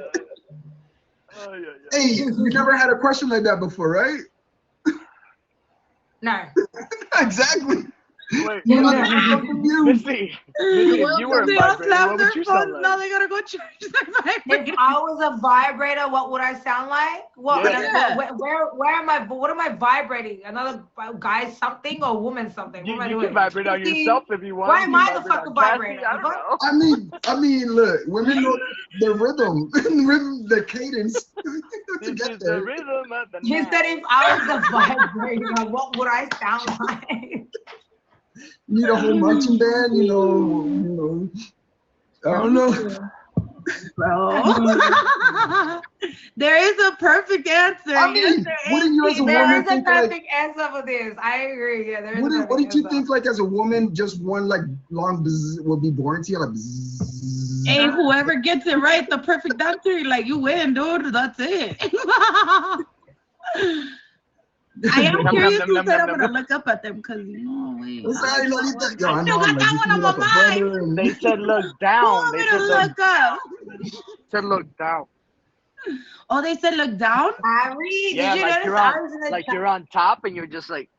Hey, you never had a question like that before, right? No. Exactly. Wait, Missy, if you were a vibrator, what would you sound like? Now they gotta go charge their vibrator. If I was a vibrator, what would I sound like? What? Yeah. Where am I? What am I vibrating? Another guy something or woman something? What am I doing? You can vibrate on yourself if you want. Why am I the fucking vibrator? I don't know. I mean, look, women know the rhythm, the cadence. This is the rhythm of the You night. said if I was a vibrator, what would I sound like? You need a whole marching band, I don't know. bro. There is a perfect answer. I mean, wouldn't you as a There woman is a think like? perfect answer for this. I agree. Yeah, there is a perfect Wouldn't you answer. think like as a woman, just one like long bzz would be boring to you? Like, bzz. Hey, whoever gets it right, the perfect answer, like you win, dude. That's it. I am curious who said I'm gonna look up at them because wait. Sorry, Lolita. Yo, I still got that one on my mind. They said look Who down. am They I gonna look up? said look down. Oh, they said look down? Harry, Yeah, did you like notice I was in the you're on top and you're just like,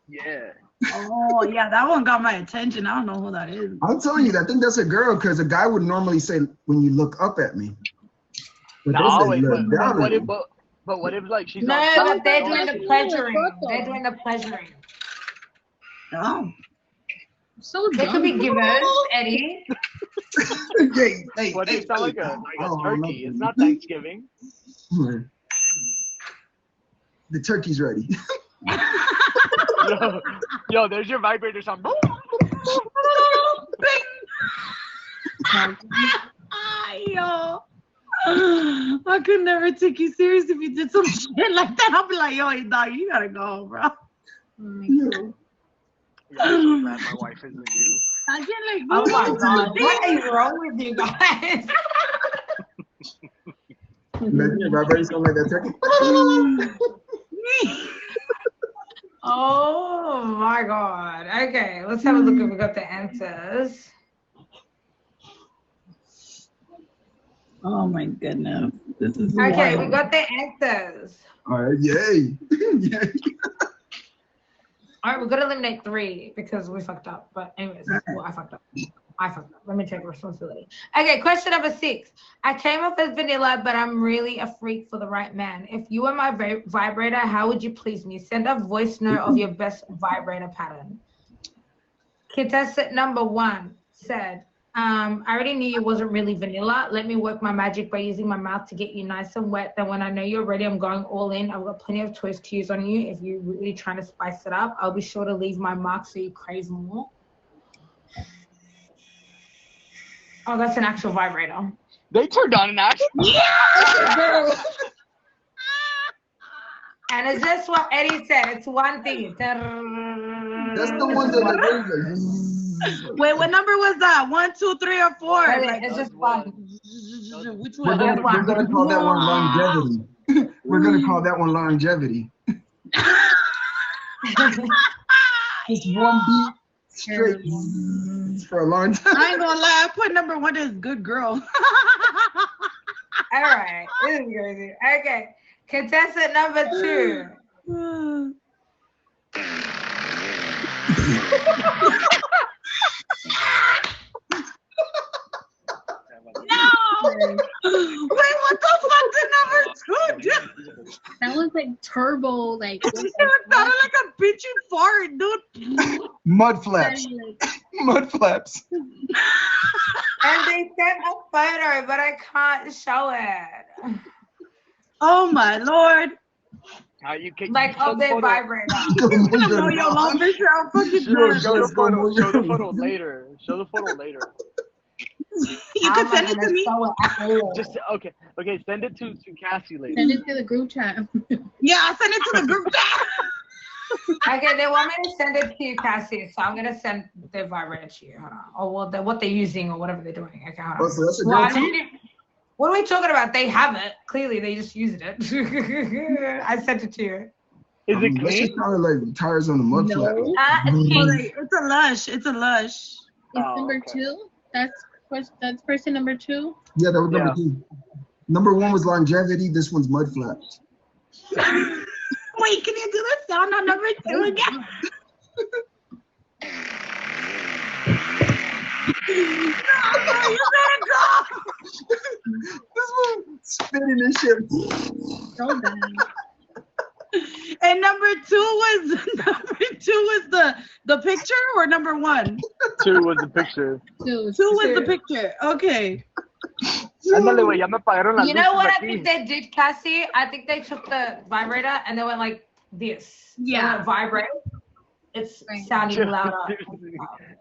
yeah. Oh, yeah, that one got my attention. I don't know who that is. I'm telling you, I think that's a girl because a guy would normally say when you look up at me. But they No, say wait, look down what at if, me. but what if like she's No, on top? but they're though? doing the pleasuring. They're doing the pleasuring. Oh. So They could be dumb. givers, Eddie. Hey, What if it's not like a Oh, turkey? no. It's not Thanksgiving. The turkey's ready. Yo, there's your vibrator sound. Yo. I could never take you serious if you did some shit like that. I'll be like, yo, dog, you gotta go, bro. Yeah. I'm so glad my wife isn't you. I get like, Oh my god, what is wrong with you guys? Imagine your vibrator sound like that turkey. Oh my god. Okay, let's have a look if we got the answers. Oh my goodness. This is Okay, wild. we got the answers. All right, yay. Yay. All right, we're gonna eliminate 3 because we fucked up. But anyways, well, I fucked up. Let me take responsibility. Okay, question number 6. I came off as vanilla, but I'm really a freak for the right man. If you were my vibrator, how would you please me? Send a voice note of your best vibrator pattern. Contestant number 1 said, I already knew you wasn't really vanilla. Let me work my magic by using my mouth to get you nice and wet. Then when I know you're ready, I'm going all in. I've got plenty of choice to use on you. If you're really trying to spice it up, I'll be sure to leave my mark so you crave more. Oh, that's an actual vibrator. They turned on an actual. Yeah! And it's just what Eddie said. It's one thing. That's the one that like, Wait, what number was that? 1, 2, 3, or 4? Like, it's just one. which we're one? gonna call that one longevity. We're gonna call that one longevity. Just one beat straight for a long time. I ain't gonna lie, I put number 1 as good girl. All right. This is crazy. Okay. Contestant number 2. No! Wait, what the fuck did number 2 do? That was like turbo, like. It sounded like a bitchy fart, dude. Mud flaps. Mud flaps. And they sent a photo, but I can't show it. Oh my lord. You can Like of their vibrator. No, yo, long picture, I'm fucking done. Show the photo later. Show the photo later. You can send it to me. Just okay. Send it to Cassiee later. Send it to the group chat. Yeah, I'll send it to the group chat. Okay, they want me to send it to you, Cassiee. So I'm gonna send their vibrator to you. Hold on. Or what they're using or whatever they're doing. Okay, hold on. Oh, so that's a girl too? What are we talking about? They have it. Clearly, they just used it. I sent it to you. Is it That clean? shit sounded like tires on the mud flap. It's a lush. It's a lush. It's Oh, number okay. 2. That's person number 2. Yeah, that was number 2. Number 1 was longevity. This one's mud flaps. Wait, can you do the sound on number 2 again? No, you gotta go. This one spinning and shit. So bad. And number 2 was the picture or number 1? 2 was the picture. 2. 2 was the picture. Okay. Ándale, güey, ya me apagaron las You know what I luces think aquí. they did, Cassiee? I think they took the vibrator and they went like this. Yeah. Vibrate. It's Right. sounding louder. Yo,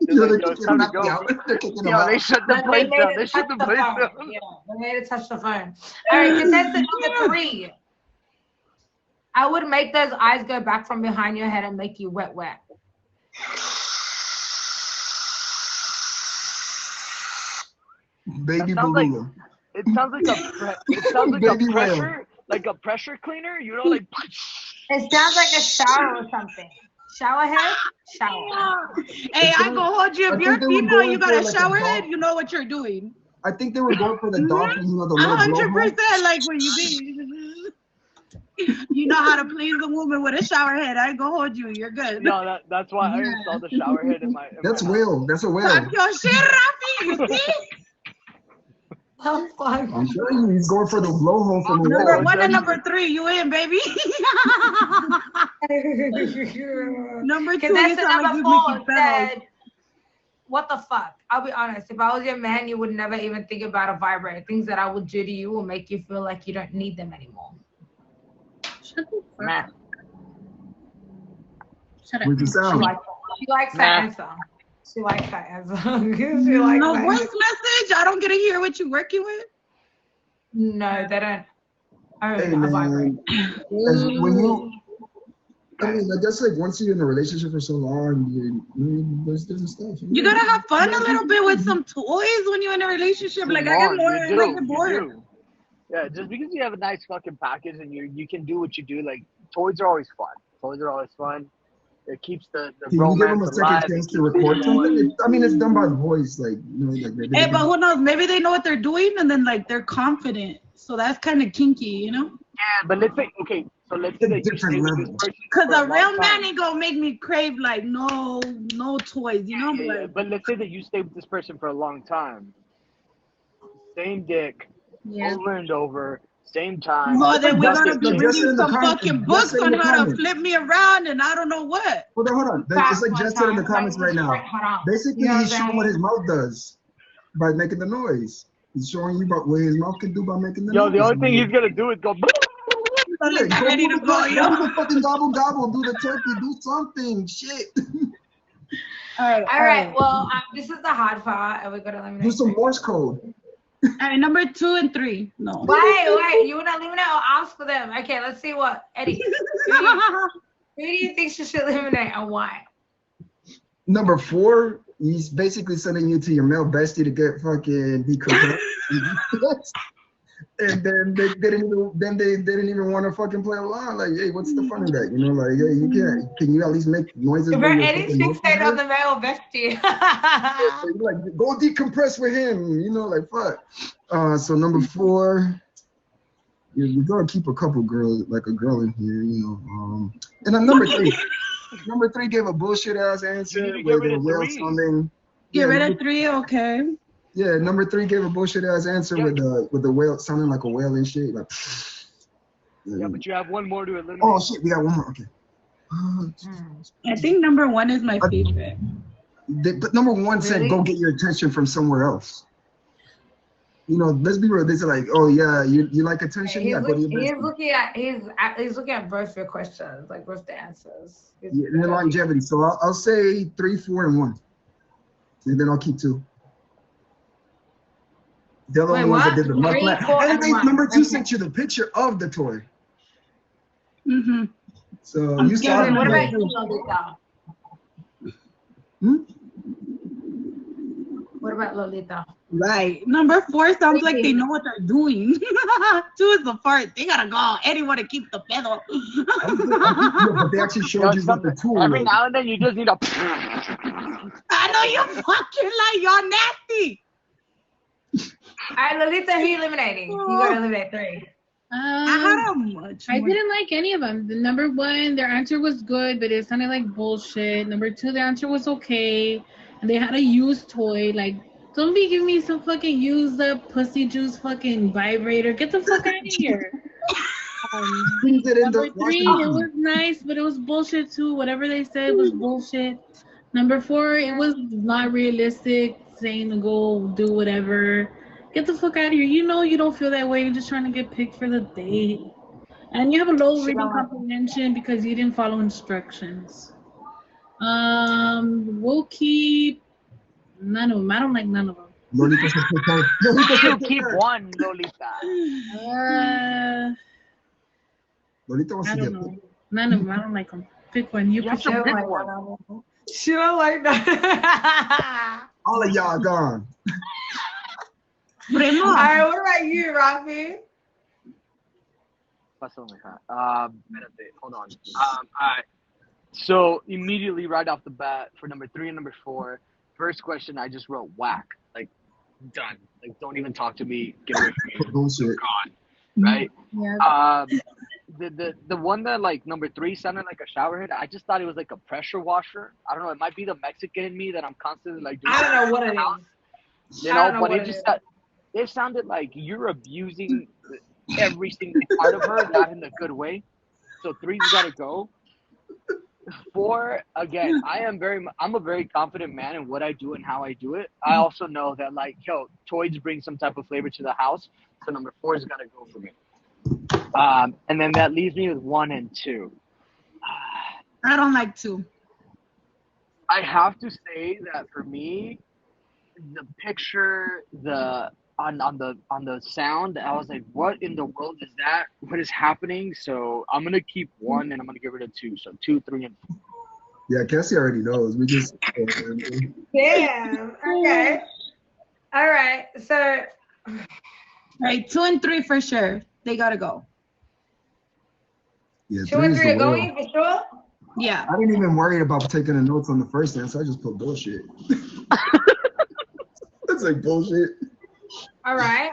They're they're like, kicking yo, him it's time out. to go. They're kicking him Yo, out. they shut the But they place made down. it They shut touch the the place phone. down. Yeah, they made it touch the phone. All right, contestant number 3. I would make those eyes go back from behind your head and make you wet. Baby That sounds like beluga. it sounds like Baby a whale. pressure cleaner. You know, like. It sounds like a shower or something. Shower head, shower. Hey, I go hold you. I If you're think they were female, going you got for a like a shower dog- head, you know what you're doing. I think they were going for the dolphin, you know, the little blowhole. 100% like when you be. You know how to please a woman with a shower head. I go hold you. You're good. No, that's why I installed the shower head in my. That's my whale. That's a whale. Talk your shit, Rafi. You see? Oh, fuck. I'm showing you, he's going for the blowhole from a Number whale. 1 and number 3, you in, baby. Number 2, you Contestant sound like number you 4 making pedals. said, what the fuck? I'll be honest. If I was your man, you would never even think about a vibrator. Things that I would do to you will make you feel like you don't need them anymore. Shut the fuck Nah. up. Shut up. With the She sound. likes that answer. She likes that answer. She likes No that voice answer. message. I don't get to hear what you working with. No, they don't own Hey, a vibrator. man. As when you, I mean, I guess like once you're in a relationship for so long, there's different stuff. You gotta have fun a little bit with some toys when you're in a relationship. Like I get more, You I get do. bored. Yeah, just because you have a nice fucking package and you can do what you do, like toys are always fun. Toys are always fun. It keeps the Can you give them romance a second alive. chance to record something? I mean, it's done by voice, like, you know, like. Hey, but who knows? Maybe they know what they're doing and then like they're confident. So that's kind of kinky, you know? Yeah, but let's say let's say that you stay with this person. Cause for a long real time. man ain't gonna make me crave like no toys, you know? Yeah, Like, but let's say that you stay with this person for a long time. Same dick, Yeah. over and over, same time. well, then we're gonna be Just reading in the some comments- fucking just books in on the how to comments. flip me around and I don't know what. Hold on. It's like Jess said in the comments right now. Basically, he's showing what his mouth does by making the noise. He's showing you about what his mouth can do by making the noise. The only thing he's gonna do is go. Like, I'm ready to go, yo. Do the fucking gobble gobble. Do the turkey. Do something. Shit. All All right. Well, this is the hard part, and we're gonna eliminate. Do some Morse code. All right, number 2 and 3. No. Wait. You wanna eliminate or ask for them? Okay, let's see what Eddie. Who do you think she should eliminate and why? Number 4, he's basically sending you to your male bestie to get fucking decompressed. And then they didn't even want to fucking play along. Like, hey, what's the fun of that? You know, like, hey, you can't. Can you at least make noises? If when you're Eddie's fucking fixated on motion? the male bestie. So you're like, go decompress with him. You know, like fuck. So number 4, we gotta keep a couple girls, like a girl in here. You know. And then number 3. Number 3 gave a bullshit ass answer You need to get with rid a of whale 3. sounding. Get Yeah, rid number- of 3, okay. Yeah, number 3 gave a bullshit ass answer with the whale sounding like a whale and shit. Like, Yeah, but you have one more to eliminate. oh shit, we got one more. Okay. I think number 1 is my favorite. But number 1 said, Really? go get your attention from somewhere else. You know, let's be real. They say like, oh yeah, you like attention? He's, Yeah, go to your he's bestie. looking at both your questions, like both the answers. Yeah, and then longevity. So I'll say 3, 4, and 1, and then I'll keep 2. The other Wait, ones that what? did the muck 3, lap. 4, And and they, 1. number 2 Okay. sent you the picture of the toy. Mm-hmm. So I'm you saw scared. the What toy. about you, Lolita? Hmm? What about Lolita? Right. Number 4 sounds like they know what they're doing. 2 is the part. They gotta go. Eddie wanna keep the pedal. Yeah, but they actually showed you what the tool Every was. now and then you just need a. I know you fucking like y'all nasty. All right, Lolita, who you eliminating? You gotta eliminate 3. I had a much I more- didn't like any of them. The number 1, their answer was good, but it sounded like bullshit. Number 2, their answer was okay, and they had a used toy. Like, don't be giving me some fucking used up pussy juice fucking vibrator. Get the fuck out of here. Brings it in Number the 3, it was nice, but it was bullshit too. Whatever they said was bullshit. Number 4, it was not realistic, saying to go do whatever. Get the fuck out of here. You know you don't feel that way. You're just trying to get picked for the date. And you have a low reading comprehension because you didn't follow instructions. We'll keep none of them. I don't like none of them. Lolita said pick her. Lolita You said pick keep her. one, Lolita. Lolita wants I to don't get know. picked. None of them. I don't like them. Pick one. You You pick have to one. pick one. She don't like that. All of y'all gone. All right, what about you, Rafi? Espérate, hold on. All right. So immediately right off the bat for number 3 and number 4, first question I just wrote whack. Like done. Like don't even talk to me. Get away from me. Bullshit. Gone. Right? Yeah. The one that like number 3 sounded like a shower head. I just thought it was like a pressure washer. I don't know. It might be the Mexican in me that I'm constantly like doing. I don't know what it is. You I know, don't know but what it it just is. it sounded like you're abusing every single part of her, not in a good way. So 3's gotta go. 4, again, I'm a very confident man in what I do and how I do it. I also know that like, toys bring some type of flavor to the house. So number 4's gotta go for me. And then that leaves me with 1 and 2. I don't like 2. I have to say that for me, the picture, on the sound, I was like, what in the world is that? What is happening? So I'm gonna keep 1 and I'm gonna get rid of 2. So 2, 3, and 4. Yeah, Cassiee already knows. We just. Damn. Okay. All right. So. Right, 2 and 3 for sure. They gotta go. Yeah, 2 and 3 are the going whale. for sure. Yeah. I didn't even worry about taking the notes on the first answer. I just put bullshit. That's like bullshit. All right.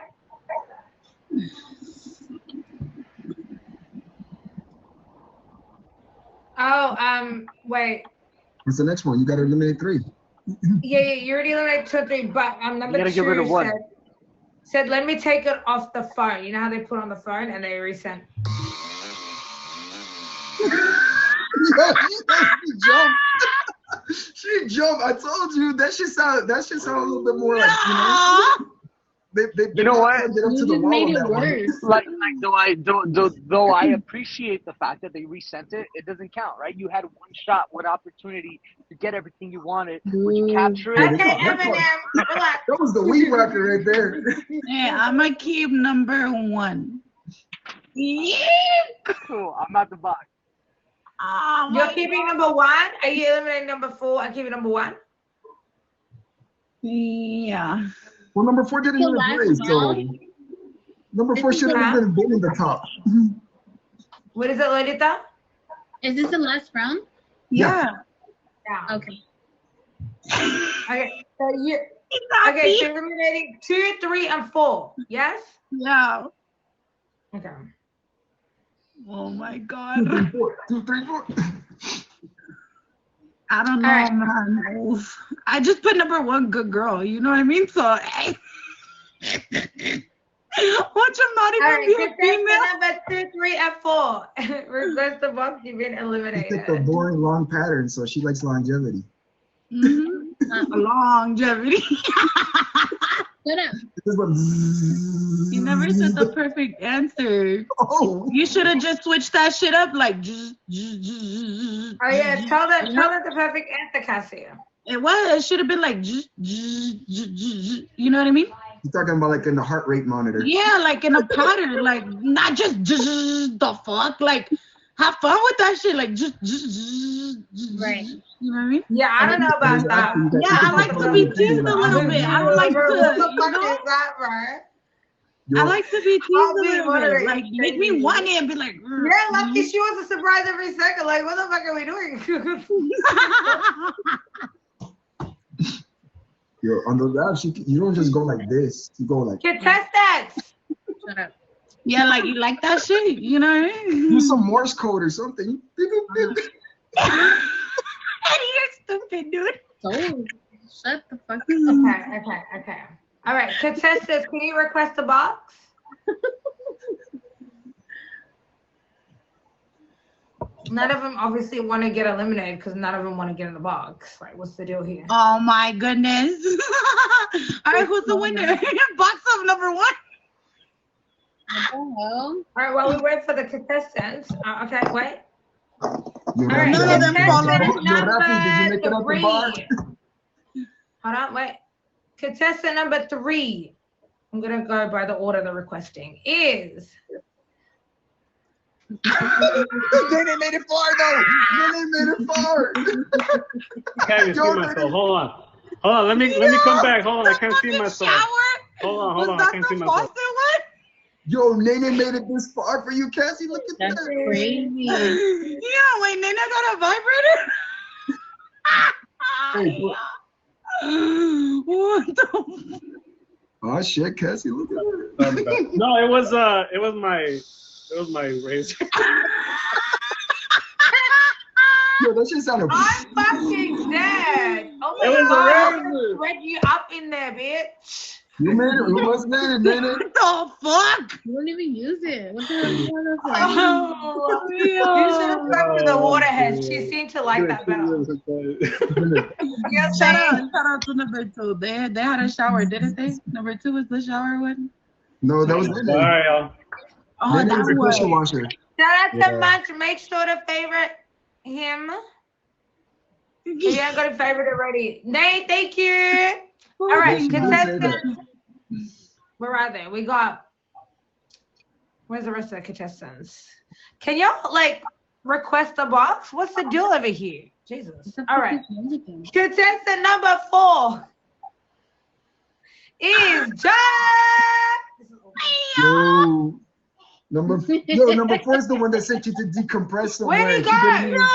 Oh, wait. What's the next one? You got to eliminate 3. Yeah, you already eliminated 2 and 3, but number You gotta 2 get rid of 1. said, let me take it off the phone. You know how they put on the phone and they resent. She jumped. She jumped. I told you that should sound a little bit more like, you know. You know what? Get up You to the just wall made on it that one. worse. Like though I appreciate the fact that they resent it, it doesn't count, right? You had 1 shot, 1 opportunity to get everything you wanted. Would you capture it? Okay, Eminem, relax. That was the weed whacker right there. Yeah, I'm gonna keep number 1. Yeah. Cool. I'm at the box. Oh, You're my keeping God. number 1? Are you eliminating number 4 and keeping number 1? Yeah. Well, number 4 didn't The even last play, so round? number 4 should have even been in the top. What is it, Lolita? Is this the last round? Yeah. Yeah. Okay. Okay, so you're eliminating 2, 3, and 4. Yes? Yeah. Okay. Oh my 2, God. 3, 4. 2, 3, 4. I don't know, All right. man. I just put number 1, good girl. You know what I mean? So, hey. Watch him not All even be a right, female. number 2, 3, and 4. Request the box, you've been She picked a eliminated. boring long pattern, so she likes longevity. Longevity. Shut up. This one. You never said the perfect answer. Oh. You should have just switched that shit up like. Oh yeah, tell them the perfect answer, Cassiee. It should have been like. You know what I mean? You're talking about like in the heart rate monitor. Yeah, like in a pattern, like not just the fuck, like have fun with that shit, like just Right. You know what I mean? Yeah, I don't know about that. Yeah, I like to be teased a little bit. I don't like to, What the you fuck know? is that, bro? I like to be teased I'll a be little bit. moderating Like make me want it and be like. Yeah, lucky she wants a surprise every second. Like, what the fuck are we doing? Yo, on the left, you don't just go like this. You go like. Contestants. Shut up. Yeah, like you like that shit. You know what I mean? Do some Morse code or something. You're stupid, dude. Oh, shut the fuck up. Okay. All right, contestants, can you request a box? None of them obviously want to get eliminated because none of them want to get in the box. Like, what's the deal here? Oh my goodness. All right, who's the winner? Box of number 1. What the hell? All right, while we wait for the contestants. Okay, wait. Yo, All right, None of them fall contestant over. Yo, Rafi, did you make it number out the bar? 3. Hold on, wait. Contestant number 3. I'm gonna go by the order they're requesting. Is Nene made it far though. Nene made it far. Can't even see myself. Hold on. Let me come back. Hold on. I can't see myself. Hold on. I can't see myself. Yo, Nene made it this far for you, Cassiee. Look at That's that. crazy. Yeah, wait, Nene got a vibrator? Hey, bro. What the? Oh shit, Cassiee, look at her. No, it was my razor. Yo, that shit sounded. I'm fucking dead. Oh my It was a god, razor. spread you up in there, bitch. You made it. Who was that, Nene? What the fuck? You don't even use it. What the hell is that for? Oh, you should have stuck to the waterhead. She seemed to like that better. Shout out to number 2. They had a shower, didn't they? Number 2 was the shower one. No, that was All Nene. right, y'all. Oh, Nene that was a pressure was. washer. Shout out to Yeah. Munch. Make sure to favorite him. If you ain't got a favorite already. Nate, thank you. All right, She did say that. contestants. Where are they? We got. Where's the rest of the contestants? Can y'all like request a box? What's the deal over here? Jesus. All right. Contestant number 4 is Jack. Yo, number 4 is the one that sent you to decompress somewhere. Where you She didn't go? even-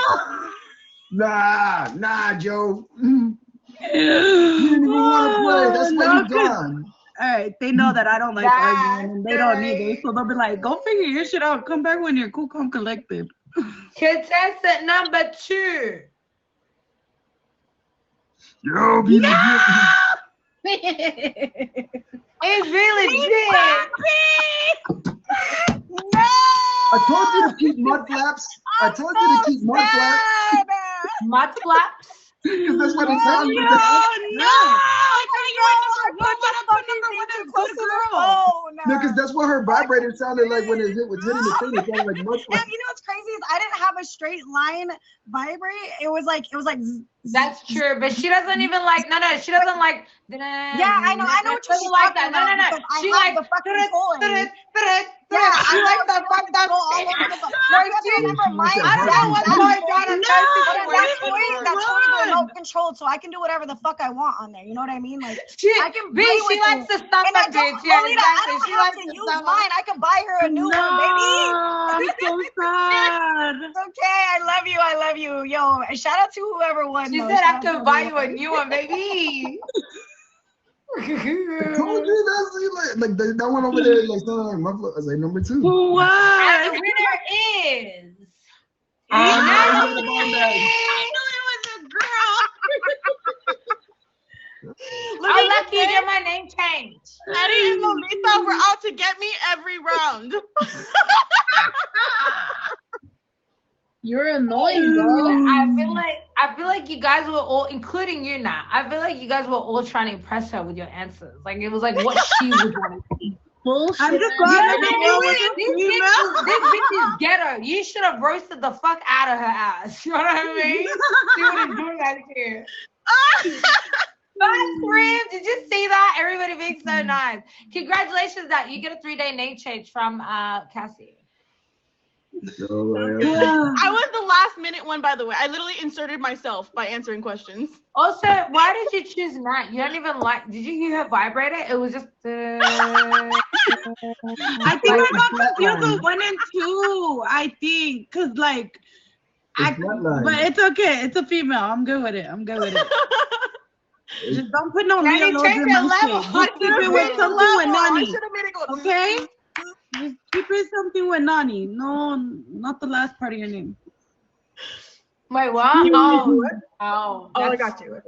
Nah, Joe. You didn't even want to play. That's why No, you gone. All right, they know that I don't like arguing, and they don't either. So they'll be like, "Go figure your shit out. Come back when you're cool, calm, collected." Contestant number 2. Yo, be It's really legit. I told you to keep mud flaps. I told you to keep mud flaps. Mud flaps. Because that's what it sounds like. No, because that's what her vibrator sounded like when it was hitting the thing. It sounded like mud And flaps. you know what's crazy is I didn't have a straight line vibrate. It was like That's true, but she doesn't even like. No, she doesn't like. Yeah, I know what She doesn't like that. No. She like the fucking toy. Yeah, she likes the fucked up shit. That toy's remote controlled, so I can do whatever the fuck I want on there. You know what I mean? Like I can. She likes the stuff and I that don't, bitch. Yeah, Lolita, exactly. I don't She have likes to the use stuff. mine. I can buy her a new one, baby. I'm so sad. It's okay. I love you. Yo, and shout out to whoever won. She though. said I Shout out could to buy whoever. you a new one, baby. I told you that's like that one over there. Like sounded like mud flaps. I was like number 2. And What? the winner is. I knew it was a girl. Oh, lucky you get my name changed. Eddie and Lolita were out to get me every round. You're annoying, bro. I feel like you guys were all, including you now. I feel like you guys were all trying to impress her with your answers. Like it was like what she would want to see. Bullshit. I'm just glad Yeah, that this bitch is ghetto. You should have roasted the fuck out of her ass. You know what I mean? She wouldn't do that here. Bye, friends. Did you see that? Everybody being so nice. Congratulations that you get a 3-day name change from Cassiee. I was the last minute one, by the way. I literally inserted myself by answering questions. Also, why did you choose Nat? You don't even like. Did you hear her vibrator? It was just. I think I got confused with 1 and 2. I think, cause like, but it's okay. It's a female. I'm good with it. Just don't put no Now Leo you loads change in your my level. shit. Just keep it with something with Nani. Okay? Okay. Just keep it something with Nani. No, not the last part of your name. Wait, what? Oh, I got you.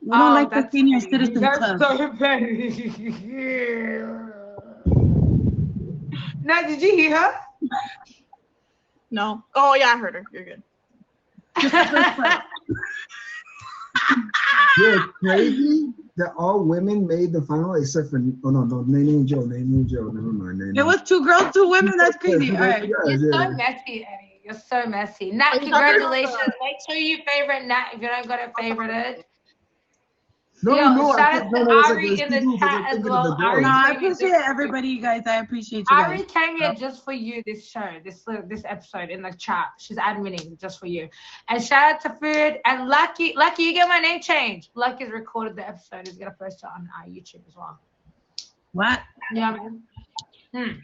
We don't like the senior citizen club. So petty. Now, did you hear her? No. Oh yeah, I heard her. You're good. Yeah, crazy that all women made the final except for no, Nene and Joe. Never mind. It was 2 girls, 2 women. That's crazy. All right. You're so messy, Eddie. You're so messy. Nat, congratulations. Make sure you favorite Nat if you don't got it favorited. No, Yo, no, shout I out think to no, it's Ari like in the Steve, chat as well. Ari No, I came here appreciate everybody, you guys. I appreciate you Ari guys. came here just for you, this show, this episode in the chat. She's adminning just for you. And shout out to Food and Lucky, you get my name changed. Lucky's recorded the episode. He's gonna post it on our YouTube as well. What? Yeah, man.